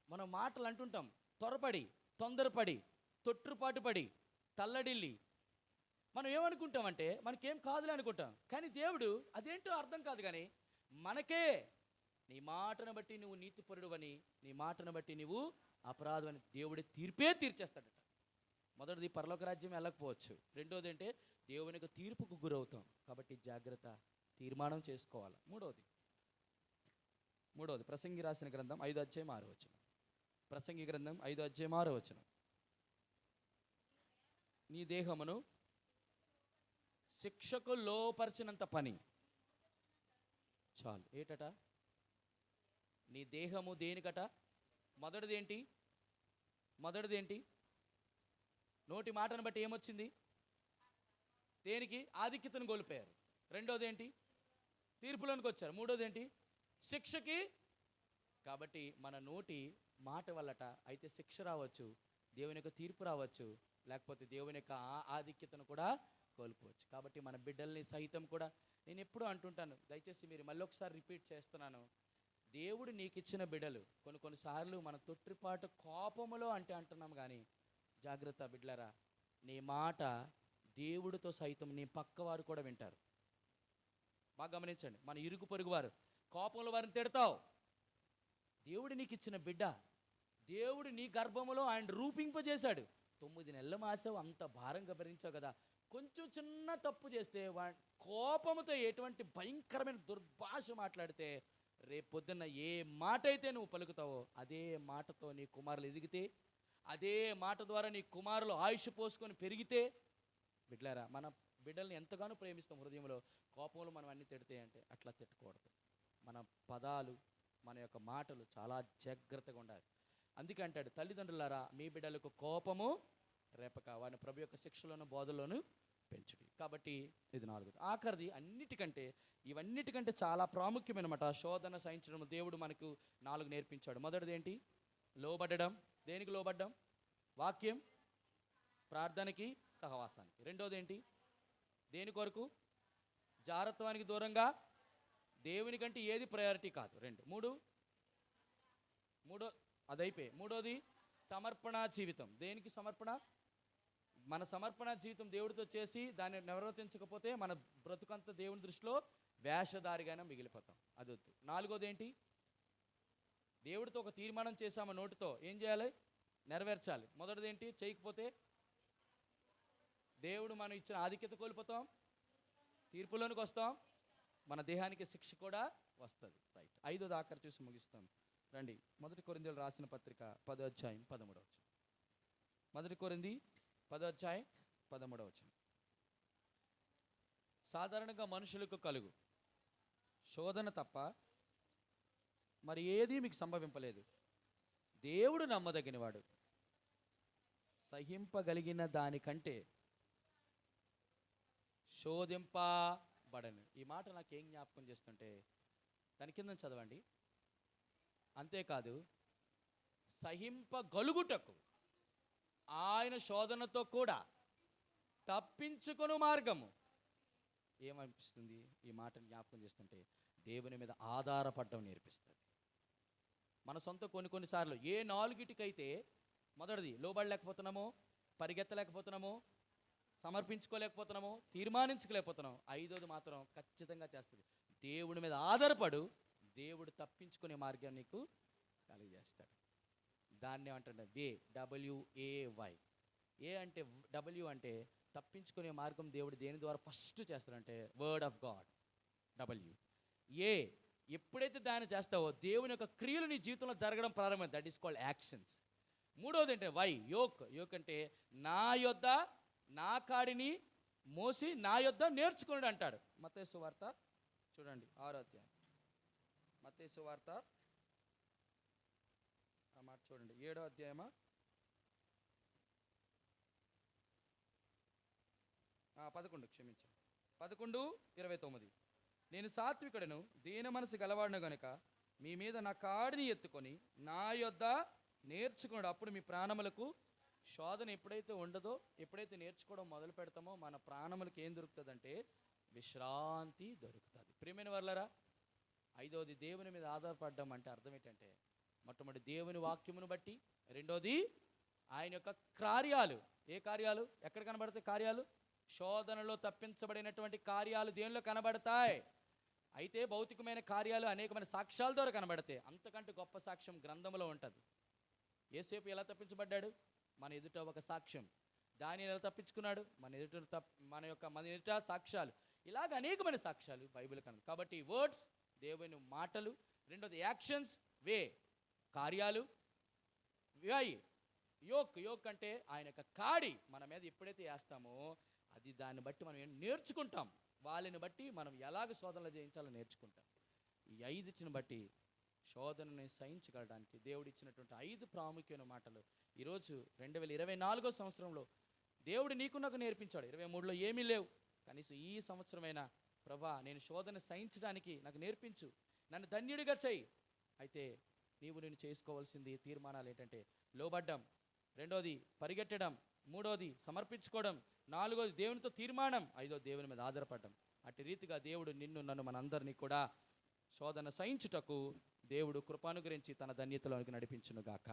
మనం మాటలు అంటుంటాం. త్వరపడి, తొందరపడి, తొట్టుపాటు పడి, తల్లడిల్లి మనం ఏమనుకుంటామంటే మనకేం కాదులే అనుకుంటాం. కానీ దేవుడు అదేంటో అర్థం కాదు, కానీ మనకే నీ మాటను బట్టి నువ్వు నీతిపరుడువని, నీ మాటను బట్టి నువ్వు అపరాధం అని దేవుడి తీర్పే తీర్చేస్తాడట. మొదటిది, పరలోక రాజ్యం వెళ్ళకపోవచ్చు. రెండోది అంటే దేవునికి తీర్పుకు గురవుతాం. కాబట్టి జాగ్రత్త, తీర్మానం చేసుకోవాలి. మూడవది ప్రసంగి రాసిన గ్రంథం 5:6. ప్రసంగి గ్రంథం 5:6. నీ దేహమును శిక్షకు లోపరిచినంత పని చాలు. ఏటట? నీ దేహము దేనికట? మొదటిది ఏంటి? నోటి మాటను బట్టి ఏమొచ్చింది? దేనికి? ఆధిక్యతను కోల్పోయారు. రెండోది ఏంటి? తీర్పులోనికి వచ్చారు. మూడోది ఏంటి? శిక్షకి. కాబట్టి మన నోటి మాట వల్లట అయితే శిక్ష రావచ్చు, దేవుని యొక్క తీర్పు రావచ్చు, లేకపోతే దేవుని యొక్క ఆధిక్యతను కూడా కోల్పోవచ్చు. కాబట్టి మన బిడ్డల్ని సహితం కూడా నేను ఎప్పుడూ అంటుంటాను, దయచేసి మీరు మళ్ళీ ఒకసారి రిపీట్ చేస్తున్నాను. దేవుడు నీకు ఇచ్చిన బిడ్డలు కొన్నిసార్లు మన తొట్టిపాటు కోపములో అంటున్నాం, కానీ జాగ్రత్త బిడ్డలారా, నీ మాట దేవుడితో సైతం నీ పక్కవారు కూడా వింటారు. బాగా గమనించండి. మన ఇరుగు పొరుగు వారు కోపంలో వారిని తిడతావు. దేవుడు నీకు ఇచ్చిన బిడ్డ, దేవుడు నీ గర్భములో ఆయన రూపింపజేశాడు. 9 నెలల మాసావు, అంత భారంగా భరించావు కదా. కొంచెం చిన్న తప్పు చేస్తే కోపముతో ఎటువంటి భయంకరమైన దుర్భాష మాట్లాడితే, రేపొద్దున్న ఏ మాట అయితే నువ్వు పలుకుతావో అదే మాటతో నీ కుమారులు ఎదిగితే, అదే మాట ద్వారా నీ కుమారులు ఆయుష్ పోసుకొని పెరిగితే, బిడ్డలారా, మన బిడ్డల్ని ఎంతగానో ప్రేమిస్తాం హృదయంలో. కోపంలో మనం అన్ని తిడితే అంటే అట్లా తిట్టకూడదు. మన పదాలు, మన యొక్క మాటలు చాలా జాగ్రత్తగా ఉండాలి. అందుకే అంటాడు, తల్లిదండ్రులారా మీ బిడ్డలకు కోపము రేపక, వారిని ప్రభు యొక్క శిక్షలోను బోధలోను పెంచుడి. కాబట్టి ఇది 4. ఆఖరిది, ఇవన్నిటికంటే చాలా ప్రాముఖ్యమైనమాట శోధన సహించడం. దేవుడు మనకు 4 నేర్పించాడు. మొదటిది ఏంటి? లోబడడం. దేనికి లోబడ్డం? వాక్యం, ప్రార్థనకి, సహవాసానికి. రెండోది ఏంటి? దేని కొరకు? జారత్వానికి దూరంగా, దేవుని కంటే ఏది ప్రయారిటీ కాదు. 2. మూడోది సమర్పణ జీవితం. దేనికి సమర్పణ? మన సమర్పణ జీవితం దేవుడితో చేసి దాన్ని నిర్వర్తించకపోతే మన బ్రతుకంతా దేవుని దృష్టిలో వేషధారిగానే మిగిలిపోతాం. అది వద్దు. 4వది ఏంటి? దేవుడితో ఒక తీర్మానం చేశాము నోటితో, ఏం చేయాలి? నెరవేర్చాలి. మొదటిది ఏంటి? చేయకపోతే దేవుడు మనం ఇచ్చిన ఆధిక్యత కోల్పోతాం, తీర్పులోనికి వస్తాం, మన దేహానికి శిక్ష కూడా వస్తుంది. రైట్. 5వది ఆఖరి చూసి ముగిస్తాం. రండి, 1 కొరింథీయులకు రాసిన పత్రిక 10వ అధ్యాయం 13వ వచనం. 1 కొరింథీ 10వ అధ్యాయం 13వ వచనం. సాధారణంగా మనుషులకు కలుగు శోధన తప్ప మరి ఏదీ మీకు సంభవింపలేదు. దేవుడు నమ్మదగినవాడు, సహింపగలిగిన దానికంటే శోధింపబడను. ఈ మాట నాకేం జ్ఞాపకం చేస్తుంటే, దాని కింద చదవండి. అంతేకాదు, సహింపగలుగుటకు ఆయన శోధనతో కూడా తప్పించుకొను మార్గము. ఏమనిపిస్తుంది ఈ మాటను జ్ఞాపకం చేస్తుంటే? దేవుని మీద ఆధారపడడం నేర్పిస్తుంది. మన సొంత కొన్నిసార్లు ఏ 4టికైతే మొదటిది లోబడలేకపోతున్నామో, పరిగెత్తలేకపోతున్నామో, సమర్పించుకోలేకపోతున్నాము, తీర్మానించుకోలేకపోతున్నాము. ఐదోది మాత్రం ఖచ్చితంగా చేస్తుంది. దేవుడి మీద ఆధారపడు, దేవుడు తప్పించుకునే మార్గం నీకు కలిగజేస్తాడు. దాన్ని ఏమంటాడు? WAY. ఏ అంటే డబ్ల్యూ అంటే తప్పించుకునే మార్గం దేవుడు దేని ద్వారా ఫస్ట్ చేస్తాడంటే వర్డ్ ఆఫ్ గాడ్. డబ్ల్యూ. ఏ ఎప్పుడైతే దాన్ని చేస్తావో దేవుని యొక్క క్రియలు నీ జీవితంలో జరగడం ప్రారంభమైంది. That is called actions. మూడవది అంటే వై. యోక్ అంటే నా యొద్ద నా కాడిని మోసి నా యొద్ద నేర్చుకున్నాడు అంటాడు. మత్తయి సువార్త చూడండి 6వ అధ్యాయం. మత్తయి సువార్త ఆ మాట చూడండి, 7వ అధ్యాయమా 11 క్షమించండి, 11:29. నేను సాత్వికుడను, దీన మనసు గలవాడును గనుక మీ మీద నా కాడిని ఎత్తుకొని నా యొద్ద నేర్చుకున్నాడు, అప్పుడు మీ ప్రాణములకు శోధన ఎప్పుడైతే ఉండదో, ఎప్పుడైతే నేర్చుకోవడం మొదలు పెడతామో మన ప్రాణములకు ఏం దొరుకుతుందంటే విశ్రాంతి దొరుకుతుంది. ప్రియమైన వర్లరా, ఐదవది దేవుని మీద ఆధారపడడం అంటే అర్థం ఏంటంటే మొట్టమొదటి దేవుని వాక్యమును బట్టి, రెండోది ఆయన యొక్క కార్యాలు. ఏ కార్యాలు? ఎక్కడ కనబడతాయి కార్యాలు? శోధనలో తప్పించబడినటువంటి కార్యాలు దేనిలో కనబడతాయి? అయితే భౌతికమైన కార్యాలు అనేకమైన సాక్ష్యాల ద్వారా కనబడతాయి. అంతకంటే గొప్ప సాక్ష్యం గ్రంథంలో ఉంటుంది. యేసేపు ఎలా తప్పించబడ్డాడు? మన ఎదుట ఒక సాక్ష్యం. దానియేలు ఎలా తప్పించుకున్నాడు? మన ఎదుట సాక్ష్యాలు. ఇలాగ అనేకమైన సాక్ష్యాలు బైబిల్ కనబడతాయి. కాబట్టి వర్డ్స్ దేవుని మాటలు, రెండోది యాక్షన్స్, వే కార్యాలు, వై యోక్ అంటే ఆయన యొక్క కాడి మన మీద ఎప్పుడైతే వేస్తామో అది దాన్ని బట్టి మనం నేర్చుకుంటాం. వాళ్ళని బట్టి మనం ఎలాగ శోధనలు జయించాలో నేర్చుకుంటాం. ఈ ఐదుటిని బట్టి శోధనని సహించగలడానికి దేవుడు ఇచ్చినటువంటి 5 ప్రాముఖ్యమైన మాటలు ఈరోజు 2024వ సంవత్సరంలో దేవుడు నీకు నాకు నేర్పించాడు. 23లో ఏమీ లేవు, కనీసం ఈ సంవత్సరమైనా ప్రభా నేను శోధన సహించడానికి నాకు నేర్పించు, నన్ను ధన్యుడిగా చెయ్యి. అయితే నేను చేసుకోవాల్సింది తీర్మానాలు ఏంటంటే లోబడ్డం, రెండోది పరిగెట్టడం, మూడోది సమర్పించుకోవడం, నాలుగోది దేవునితో తీర్మానం, ఐదోది దేవుని మీద ఆధారపడడం. అట్టి రీతిగా దేవుడు నిన్ను నన్ను మనందరినీ కూడా శోధన సహించుటకు దేవుడు కృపానుగ్రహించి తన ధన్యతలోనికి నడిపించునుగాక.